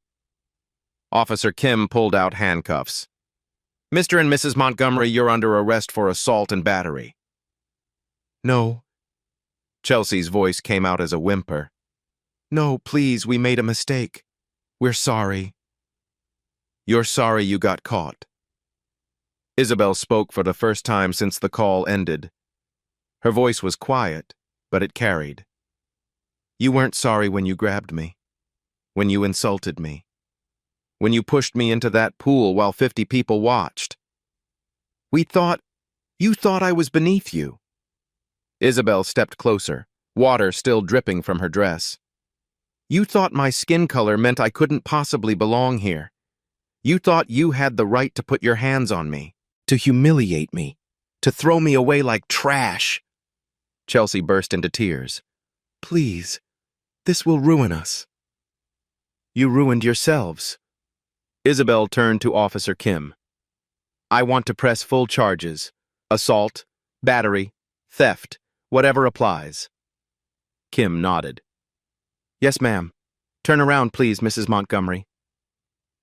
Officer Kim pulled out handcuffs. Mr. and Mrs. Montgomery, you're under arrest for assault and battery. No. Chelsea's voice came out as a whimper. No, please, we made a mistake. We're sorry. You're sorry you got caught. Isabel spoke for the first time since the call ended. Her voice was quiet, but it carried. You weren't sorry when you grabbed me, when you insulted me, when you pushed me into that pool while 50 people watched. You thought I was beneath you. Isabel stepped closer, water still dripping from her dress. You thought my skin color meant I couldn't possibly belong here. You thought you had the right to put your hands on me, to humiliate me, to throw me away like trash. Chelsea burst into tears. Please, this will ruin us. You ruined yourselves. Isabel turned to Officer Kim. I want to press full charges. Assault, battery, theft, whatever applies. Kim nodded. Yes, ma'am. Turn around, please, Mrs. Montgomery.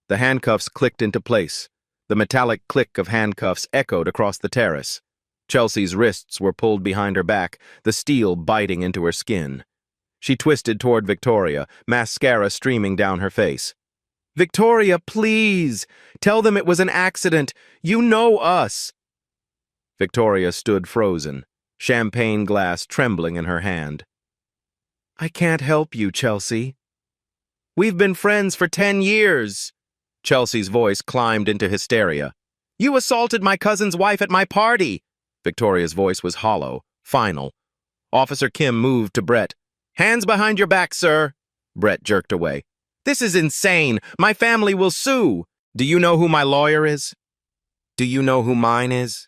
The handcuffs clicked into place. The metallic click of handcuffs echoed across the terrace. Chelsea's wrists were pulled behind her back, the steel biting into her skin. She twisted toward Victoria, mascara streaming down her face. Victoria, please! Tell them it was an accident. You know us! Victoria stood frozen, champagne glass trembling in her hand. I can't help you, Chelsea. We've been friends for 10 years. Chelsea's voice climbed into hysteria. You assaulted my cousin's wife at my party. Victoria's voice was hollow, final. Officer Kim moved to Brett. Hands behind your back, sir. Brett jerked away. This is insane. My family will sue. Do you know who my lawyer is? Do you know who mine is?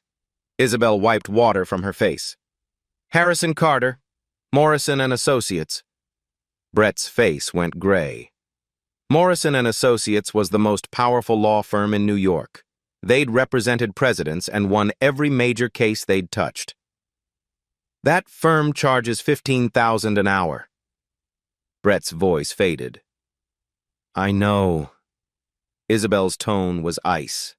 Isabel wiped water from her face. Harrison Carter, Morrison and Associates. Brett's face went gray. Morrison and Associates was the most powerful law firm in New York. They'd represented presidents and won every major case they'd touched. That firm charges $15,000 an hour. Brett's voice faded. I know. Isabel's tone was ice.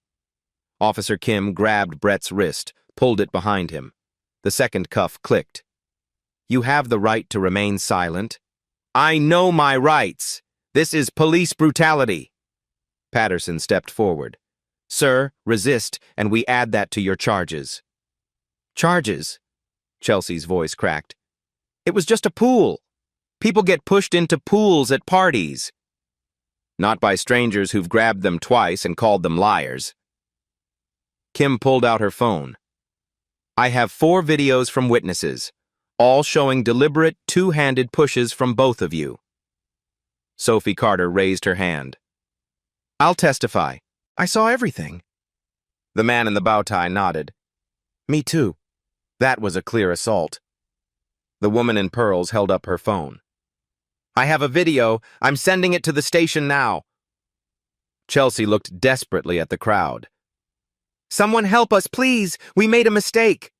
Officer Kim grabbed Brett's wrist, pulled it behind him. The second cuff clicked. You have the right to remain silent. I know my rights. This is police brutality. Patterson stepped forward. Sir, resist, and we add that to your charges. Charges? Chelsea's voice cracked. It was just a pool. People get pushed into pools at parties. Not by strangers who've grabbed them twice and called them liars. Kim pulled out her phone. I have 4 videos from witnesses, all showing deliberate, two-handed pushes from both of you. Sophie Carter raised her hand. I'll testify. I saw everything. The man in the bow tie nodded. Me too. That was a clear assault. The woman in pearls held up her phone. I have a video. I'm sending it to the station now. Chelsea looked desperately at the crowd. Someone help us, please. We made a mistake.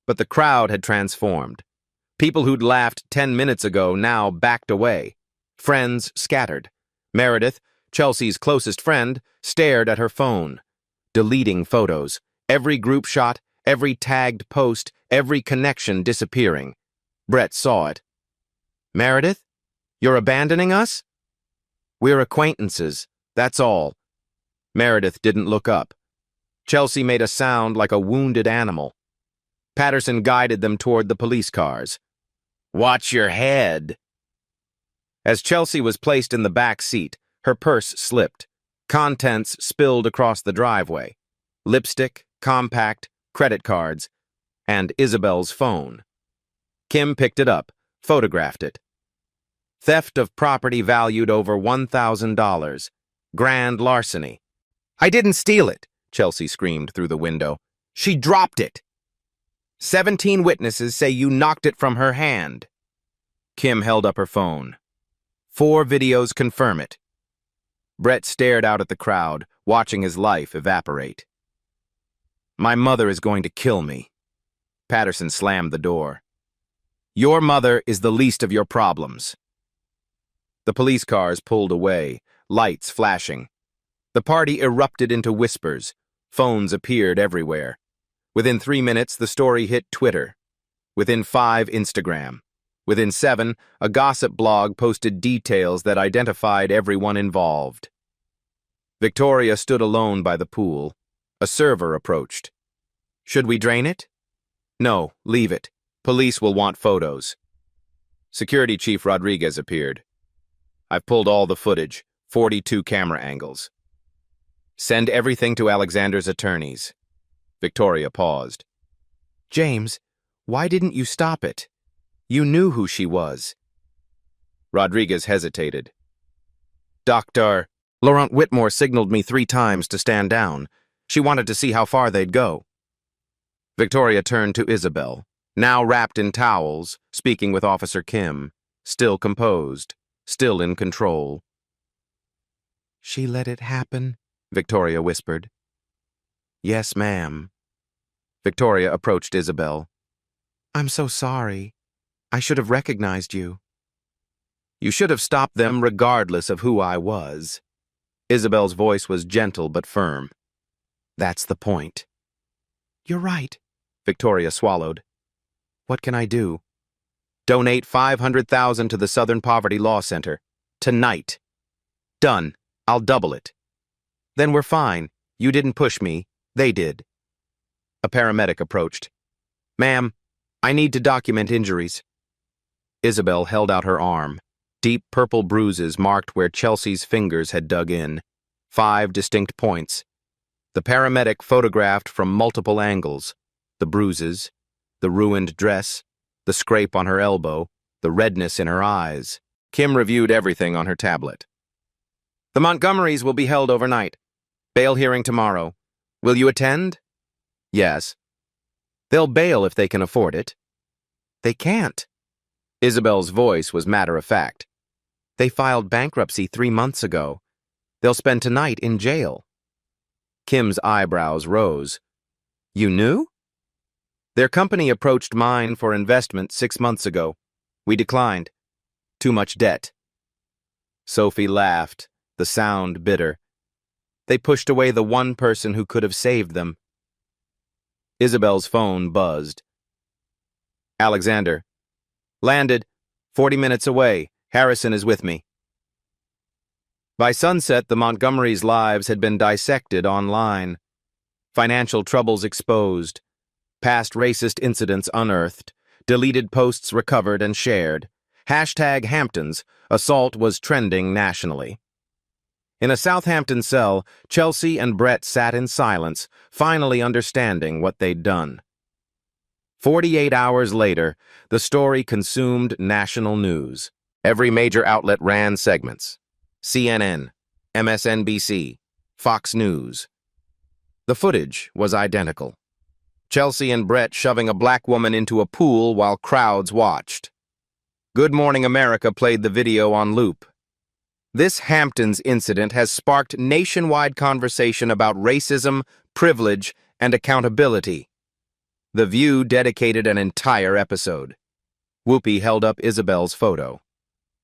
But the crowd had transformed. People who'd laughed 10 minutes ago now backed away. Friends scattered. Meredith, Chelsea's closest friend, stared at her phone, deleting photos, every group shot, every tagged post, every connection disappearing. Brett saw it. Meredith, you're abandoning us? We're acquaintances, that's all. Meredith didn't look up. Chelsea made a sound like a wounded animal. Patterson guided them toward the police cars. Watch your head. As Chelsea was placed in the back seat, her purse slipped. Contents spilled across the driveway. Lipstick, compact, credit cards, and Isabel's phone. Kim picked it up, photographed it. Theft of property valued over $1,000. Grand larceny. I didn't steal it, Chelsea screamed through the window. She dropped it. 17 witnesses say you knocked it from her hand. Kim held up her phone. 4 videos confirm it. Brett stared out at the crowd, watching his life evaporate. My mother is going to kill me. Patterson slammed the door. Your mother is the least of your problems. The police cars pulled away, lights flashing. The party erupted into whispers. Phones appeared everywhere. Within 3 minutes, the story hit Twitter. Within 5, Instagram. Within 7, a gossip blog posted details that identified everyone involved. Victoria stood alone by the pool. A server approached. Should we drain it? No, leave it. Police will want photos. Security Chief Rodriguez appeared. I've pulled all the footage, 42 camera angles. Send everything to Alexander's attorneys. Victoria paused. James, why didn't you stop it? You knew who she was. Rodriguez hesitated. Dr. Laurent Whitmore signaled me 3 times to stand down. She wanted to see how far they'd go. Victoria turned to Isabel, now wrapped in towels, speaking with Officer Kim, still composed, still in control. "She let it happen?" Victoria whispered. "Yes, ma'am." Victoria approached Isabel. "I'm so sorry. I should have recognized you." "You should have stopped them regardless of who I was." Isabel's voice was gentle but firm. "That's the point." "You're right," Victoria swallowed. "What can I do?" "Donate $500,000 to the Southern Poverty Law Center. Tonight." "Done. I'll double it." "Then we're fine. You didn't push me. They did." A paramedic approached. "Ma'am, I need to document injuries." Isabel held out her arm. Deep purple bruises marked where Chelsea's fingers had dug in. 5 distinct points. The paramedic photographed from multiple angles. The bruises, the ruined dress, the scrape on her elbow, the redness in her eyes. Kim reviewed everything on her tablet. "The Montgomerys will be held overnight. Bail hearing tomorrow. Will you attend?" "Yes." "They'll bail if they can afford it." "They can't." Isabel's voice was matter-of-fact. "They filed bankruptcy 3 months ago. They'll spend tonight in jail." Kim's eyebrows rose. "You knew?" "Their company approached mine for investment 6 months ago. We declined. Too much debt." Sophie laughed, the sound bitter. "They pushed away the one person who could have saved them." Isabel's phone buzzed. "Alexander. Landed. 40 minutes away. Harrison is with me." By sunset, the Montgomerys' lives had been dissected online. Financial troubles exposed. Past racist incidents unearthed. Deleted posts recovered and shared. #Hamptons. Assault was trending nationally. In a Southampton cell, Chelsea and Brett sat in silence, finally understanding what they'd done. 48 hours later, the story consumed national news. Every major outlet ran segments. CNN, MSNBC, Fox News. The footage was identical. Chelsea and Brett shoving a black woman into a pool while crowds watched. Good Morning America played the video on loop. This Hamptons incident has sparked nationwide conversation about racism, privilege, and accountability. The View dedicated an entire episode. Whoopi held up Isabel's photo.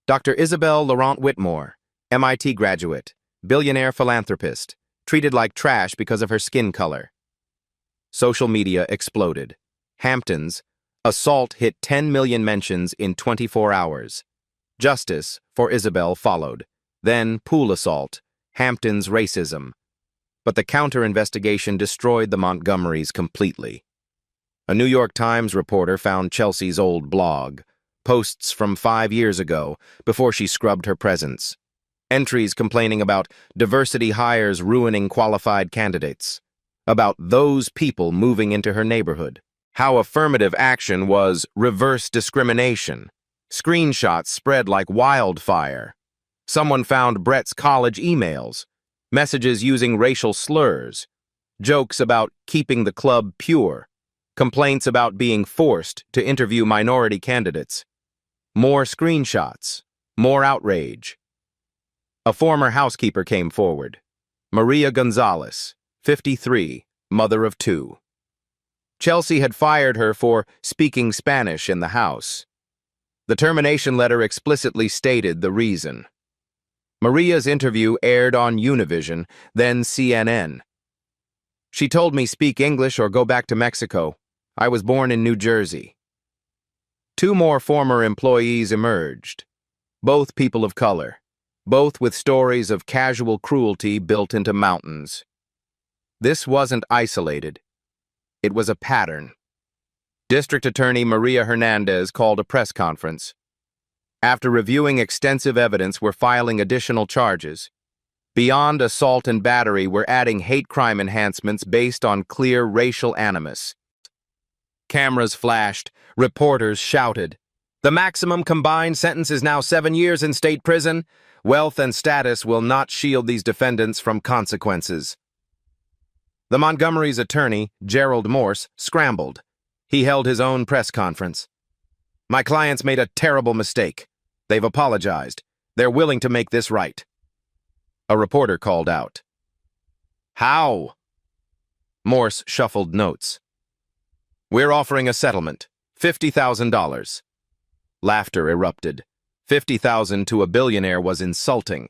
Dr. Isabel Laurent Whitmore, MIT graduate, billionaire philanthropist, treated like trash because of her skin color. Social media exploded. Hamptons, assault hit 10 million mentions in 24 hours. Justice for Isabel followed. Then pool assault, Hamptons racism. But the counter-investigation destroyed the Montgomerys completely. A New York Times reporter found Chelsea's old blog, posts from 5 years ago, before she scrubbed her presence. Entries complaining about diversity hires ruining qualified candidates, about those people moving into her neighborhood, how affirmative action was reverse discrimination. Screenshots spread like wildfire. Someone found Brett's college emails, messages using racial slurs, jokes about keeping the club pure, complaints about being forced to interview minority candidates. More screenshots, more outrage. A former housekeeper came forward. Maria Gonzalez, 53, mother of 2. Chelsea had fired her for speaking Spanish in the house. The termination letter explicitly stated the reason. Maria's interview aired on Univision, then CNN. "She told me speak English or go back to Mexico. I was born in New Jersey." 2 more former employees emerged, both people of color, both with stories of casual cruelty built into mountains. This wasn't isolated. It was a pattern. District Attorney Maria Hernandez called a press conference. After reviewing extensive evidence, we're filing additional charges. Beyond assault and battery, we're adding hate crime enhancements based on clear racial animus. Cameras flashed, reporters shouted. The maximum combined sentence is now 7 years in state prison. Wealth and status will not shield these defendants from consequences. The Montgomery's attorney, Gerald Morse, scrambled. He held his own press conference. My clients made a terrible mistake. They've apologized. They're willing to make this right. A reporter called out. How? Morse shuffled notes. We're offering a settlement, $50,000. Laughter erupted. $50,000 to a billionaire was insulting.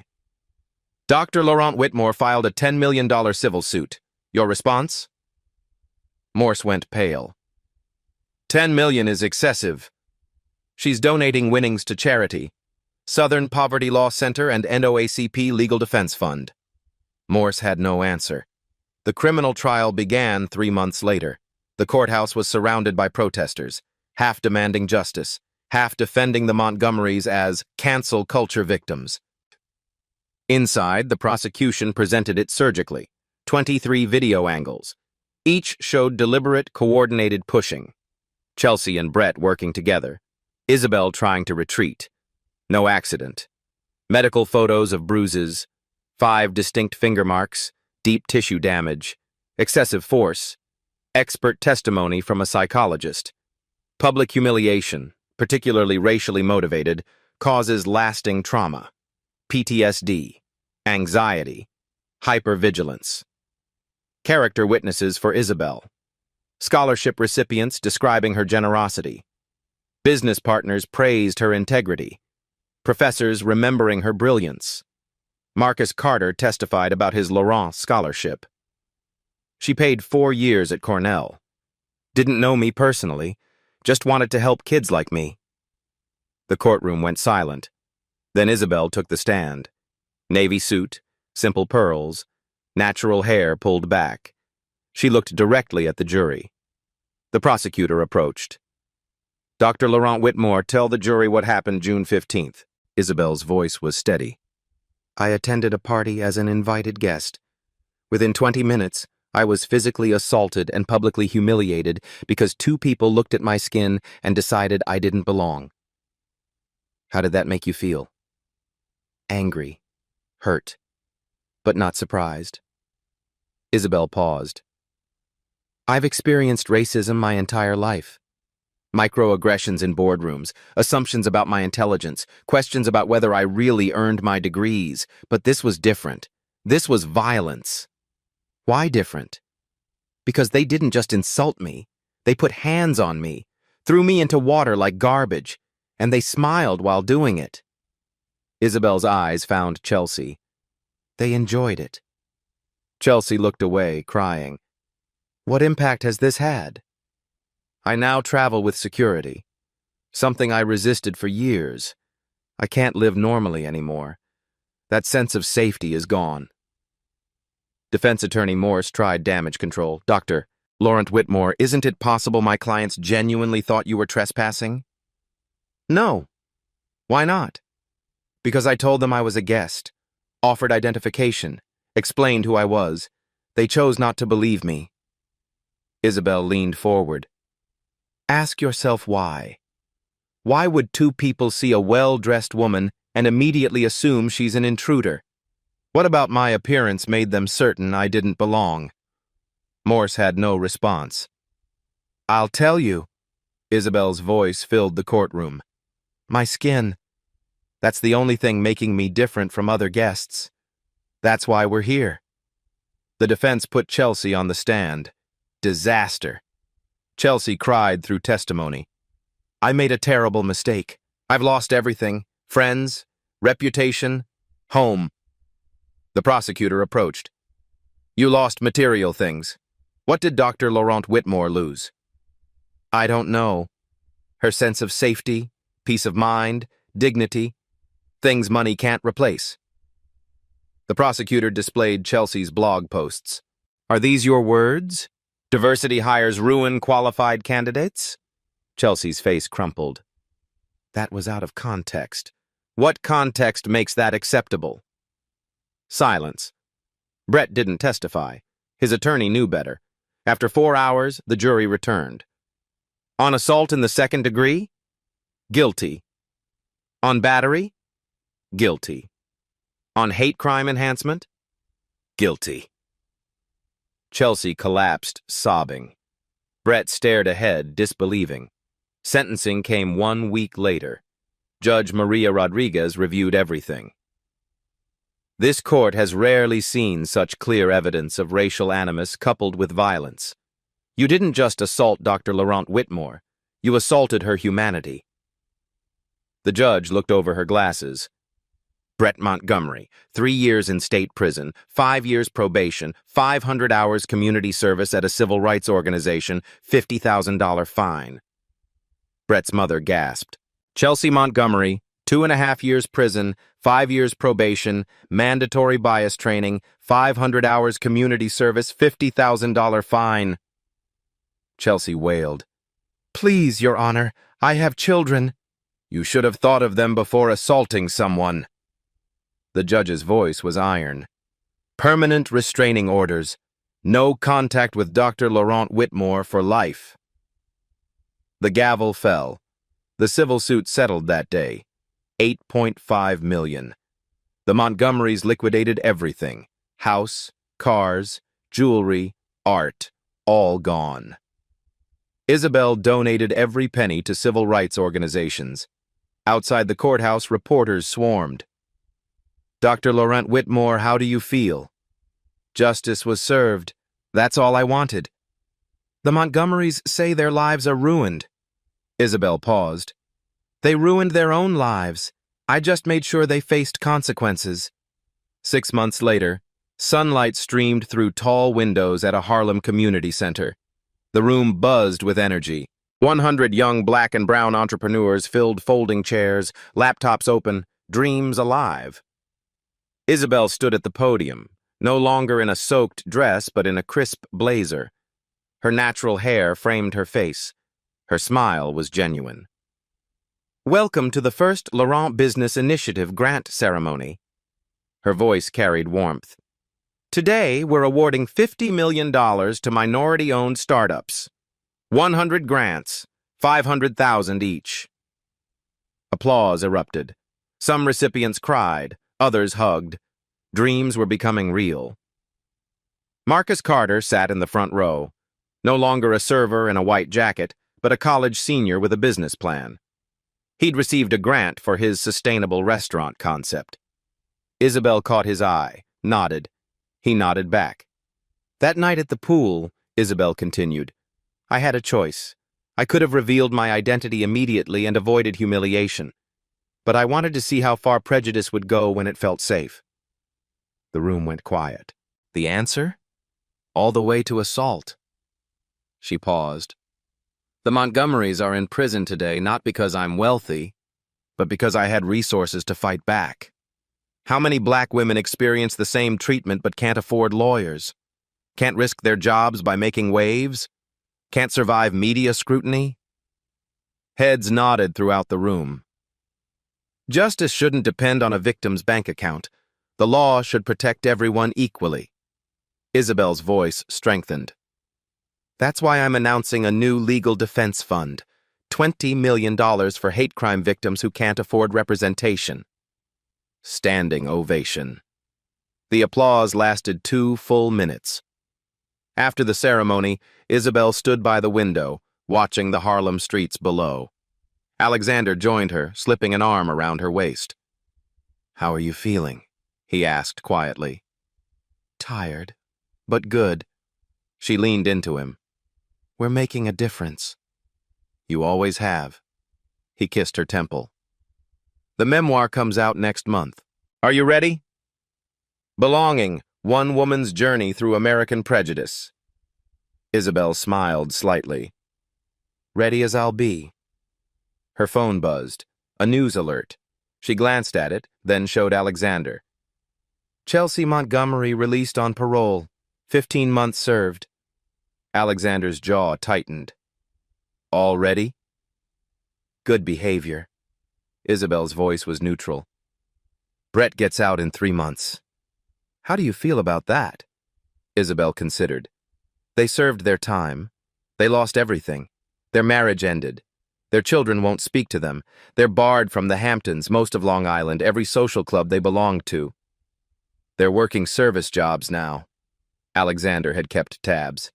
Dr. Laurent Whitmore filed a $10 million civil suit. Your response? Morse went pale. $10 million is excessive. She's donating winnings to charity. Southern Poverty Law Center and NOACP Legal Defense Fund. Morse had no answer. The criminal trial began 3 months later. The courthouse was surrounded by protesters, half demanding justice, half defending the Montgomerys as cancel culture victims. Inside, the prosecution presented it surgically. 23 video angles. Each showed deliberate, coordinated pushing. Chelsea and Brett working together. Isabel trying to retreat. No accident. Medical photos of bruises. 5 distinct finger marks. Deep tissue damage. Excessive force. Expert testimony from a psychologist. Public humiliation, particularly racially motivated, causes lasting trauma. PTSD. Anxiety. Hypervigilance. Character witnesses for Isabel. Scholarship recipients describing her generosity. Business partners praised her integrity. Professors remembering her brilliance. Marcus Carter testified about his Laurent scholarship. She paid 4 years at Cornell. Didn't know me personally, just wanted to help kids like me. The courtroom went silent. Then Isabel took the stand. Navy suit, simple pearls, natural hair pulled back. She looked directly at the jury. The prosecutor approached. Dr. Laurent Whitmore, tell the jury what happened June 15th. Isabel's voice was steady. I attended a party as an invited guest. Within 20 minutes, I was physically assaulted and publicly humiliated because 2 people looked at my skin and decided I didn't belong. How did that make you feel? Angry, hurt, but not surprised. Isabel paused. I've experienced racism my entire life. Microaggressions in boardrooms, assumptions about my intelligence, questions about whether I really earned my degrees, but this was different. This was violence. Why different? Because they didn't just insult me. They put hands on me, threw me into water like garbage, and they smiled while doing it. Isabel's eyes found Chelsea. They enjoyed it. Chelsea looked away, crying. What impact has this had? I now travel with security. Something I resisted for years. I can't live normally anymore. That sense of safety is gone. Defense attorney Morse tried damage control. Dr. Laurent Whitmore, isn't it possible my clients genuinely thought you were trespassing? No. Why not? Because I told them I was a guest, offered identification, explained who I was. They chose not to believe me. Isabel leaned forward. Ask yourself why. Why would 2 people see a well-dressed woman and immediately assume she's an intruder? What about my appearance made them certain I didn't belong? Morse had no response. I'll tell you. Isabel's voice filled the courtroom. My skin. That's the only thing making me different from other guests. That's why we're here. The defense put Chelsea on the stand. Disaster. Chelsea cried through testimony. I made a terrible mistake. I've lost everything. Friends, reputation, home. The prosecutor approached. You lost material things. What did Dr. Laurent Whitmore lose? I don't know. Her sense of safety, peace of mind, dignity, things money can't replace. The prosecutor displayed Chelsea's blog posts. Are these your words? Diversity hires ruin qualified candidates? Chelsea's face crumpled. That was out of context. What context makes that acceptable? Silence. Brett didn't testify. His attorney knew better. After 4 hours, the jury returned. On assault in the 2nd degree? Guilty. On battery? Guilty. On hate crime enhancement? Guilty. Chelsea collapsed, sobbing. Brett stared ahead, disbelieving. Sentencing came 1 week later. Judge Maria Rodriguez reviewed everything. This court has rarely seen such clear evidence of racial animus coupled with violence. You didn't just assault Dr. Laurent Whitmore, you assaulted her humanity. The judge looked over her glasses. Brett Montgomery, 3 years in state prison, 5 years probation, 500 hours community service at a civil rights organization, $50,000 fine. Brett's mother gasped. Chelsea Montgomery, 2.5 years prison, 5 years probation, mandatory bias training, 500 hours community service, $50,000 fine. Chelsea wailed. Please, Your Honor, I have children. You should have thought of them before assaulting someone. The judge's voice was iron. Permanent restraining orders. No contact with Dr. Laurent Whitmore for life. The gavel fell. The civil suit settled that day. $8.5 million. The Montgomerys liquidated everything. House, cars, jewelry, art, all gone. Isabel donated every penny to civil rights organizations. Outside the courthouse, reporters swarmed. Dr. Laurent Whitmore, how do you feel? Justice was served. That's all I wanted. The Montgomerys say their lives are ruined. Isabel paused. They ruined their own lives. I just made sure they faced consequences. 6 months later, sunlight streamed through tall windows at a Harlem community center. The room buzzed with energy. 100 young black and brown entrepreneurs filled folding chairs, laptops open, dreams alive. Isabel stood at the podium, no longer in a soaked dress but in a crisp blazer. Her natural hair framed her face. Her smile was genuine. Welcome to the first Laurent Business Initiative grant ceremony. Her voice carried warmth. Today, we're awarding $50 million to minority-owned startups. 100 grants, $500,000 each. Applause erupted. Some recipients cried, others hugged. Dreams were becoming real. Marcus Carter sat in the front row, no longer a server in a white jacket, but a college senior with a business plan. He'd received a grant for his sustainable restaurant concept. Isabel caught his eye, nodded. He nodded back. That night at the pool, Isabel continued, I had a choice. I could have revealed my identity immediately and avoided humiliation. But I wanted to see how far prejudice would go when it felt safe. The room went quiet. The answer? All the way to assault. She paused. The Montgomerys are in prison today not because I'm wealthy, but because I had resources to fight back. How many black women experience the same treatment but can't afford lawyers? Can't risk their jobs by making waves? Can't survive media scrutiny? Heads nodded throughout the room. Justice shouldn't depend on a victim's bank account. The law should protect everyone equally. Isabel's voice strengthened. That's why I'm announcing a new legal defense fund. $20 million for hate crime victims who can't afford representation. Standing ovation. The applause lasted 2 full minutes. After the ceremony, Isabel stood by the window, watching the Harlem streets below. Alexander joined her, slipping an arm around her waist. How are you feeling? He asked quietly. Tired, but good. She leaned into him. We're making a difference. You always have. He kissed her temple. The memoir comes out next month. Are you ready? Belonging, One Woman's Journey Through American Prejudice. Isabel smiled slightly. Ready as I'll be. Her phone buzzed. A news alert. She glanced at it, then showed Alexander. Chelsea Montgomery released on parole. 15 months served. Alexander's jaw tightened. All ready? Good behavior. Isabel's voice was neutral. Brett gets out in 3 months. How do you feel about that? Isabel considered. They served their time. They lost everything. Their marriage ended. Their children won't speak to them. They're barred from the Hamptons, most of Long Island, every social club they belonged to. They're working service jobs now. Alexander had kept tabs.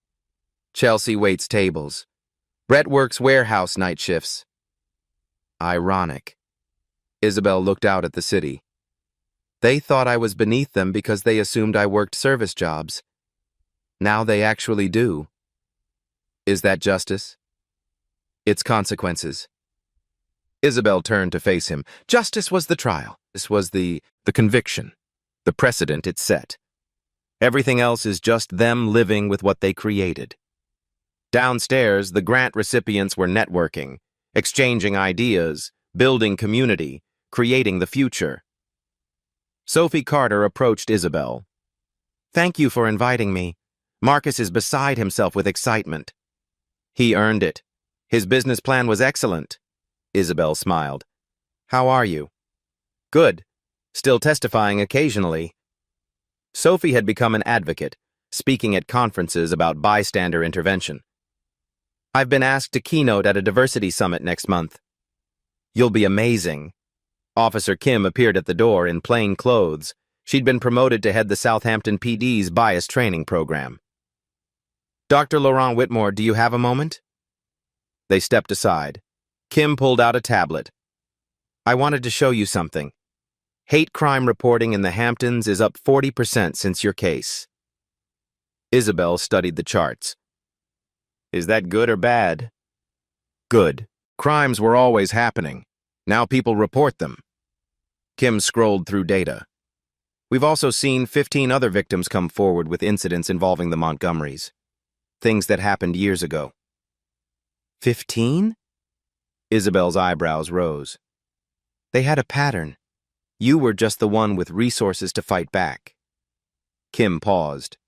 Chelsea waits tables. Brett works warehouse night shifts. Ironic. Isabel looked out at the city. They thought I was beneath them because they assumed I worked service jobs. Now they actually do. Is that justice? Its consequences. Isabel turned to face him. Justice was the trial. This was the conviction, the precedent it set. Everything else is just them living with what they created. Downstairs, the grant recipients were networking, exchanging ideas, building community, creating the future. Sophie Carter approached Isabel. Thank you for inviting me. Marcus is beside himself with excitement. He earned it. His business plan was excellent. Isabel smiled. How are you? Good. Still testifying occasionally. Sophie had become an advocate, speaking at conferences about bystander intervention. I've been asked to keynote at a diversity summit next month. You'll be amazing. Officer Kim appeared at the door in plain clothes. She'd been promoted to head the Southampton PD's bias training program. Dr. Laurent Whitmore, do you have a moment? They stepped aside. Kim pulled out a tablet. I wanted to show you something. Hate crime reporting in the Hamptons is up 40% since your case. Isabel studied the charts. Is that good or bad? Good. Crimes were always happening. Now people report them. Kim scrolled through data. We've also seen 15 other victims come forward with incidents involving the Montgomerys. Things that happened years ago. 15? Isabel's eyebrows rose. They had a pattern. You were just the one with resources to fight back. Kim paused.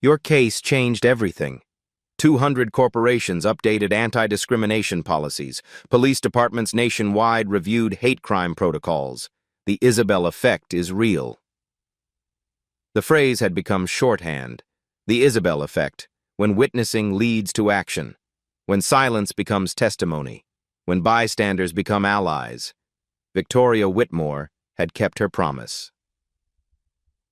Your case changed everything. 200 corporations updated anti-discrimination policies. Police departments nationwide reviewed hate crime protocols. The Isabel effect is real. The phrase had become shorthand. The Isabel effect, when witnessing leads to action, when silence becomes testimony, when bystanders become allies. Victoria Whitmore had kept her promise.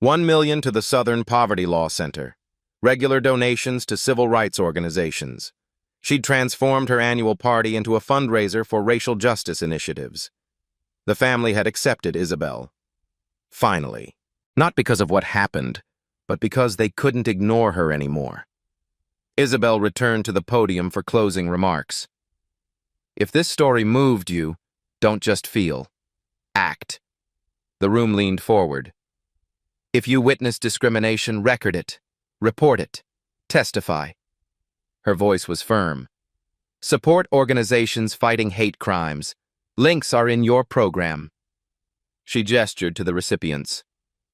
$1 million to the Southern Poverty Law Center. Regular donations to civil rights organizations. She'd transformed her annual party into a fundraiser for racial justice initiatives. The family had accepted Isabel. Finally. Not because of what happened, but because they couldn't ignore her anymore. Isabel returned to the podium for closing remarks. If this story moved you, don't just feel. Act. The room leaned forward. If you witness discrimination, record it. Report it. Testify. Her voice was firm. Support organizations fighting hate crimes. Links are in your program. She gestured to the recipients.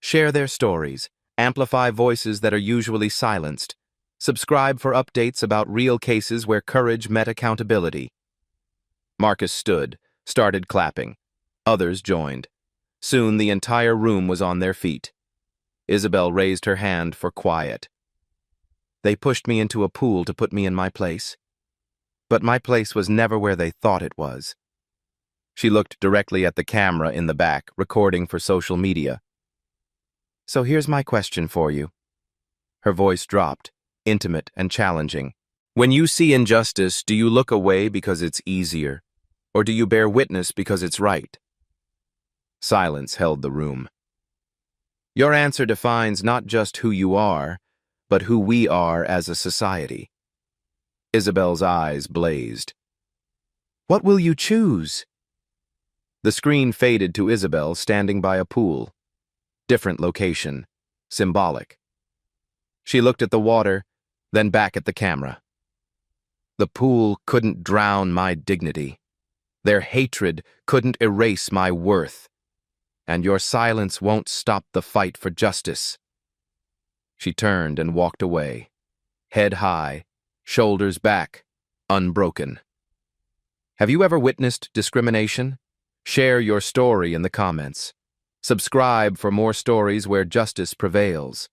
Share their stories. Amplify voices that are usually silenced. Subscribe for updates about real cases where courage met accountability. Marcus stood, started clapping. Others joined. Soon the entire room was on their feet. Isabel raised her hand for quiet. They pushed me into a pool to put me in my place. But my place was never where they thought it was. She looked directly at the camera in the back, recording for social media. So here's my question for you. Her voice dropped, intimate and challenging. When you see injustice, do you look away because it's easier, or do you bear witness because it's right? Silence held the room. Your answer defines not just who you are, but who we are as a society. Isabel's eyes blazed. What will you choose? The screen faded to Isabel standing by a pool. Different location, symbolic. She looked at the water, then back at the camera. The pool couldn't drown my dignity. Their hatred couldn't erase my worth. And your silence won't stop the fight for justice. She turned and walked away, head high, shoulders back, unbroken. Have you ever witnessed discrimination? Share your story in the comments. Subscribe for more stories where justice prevails.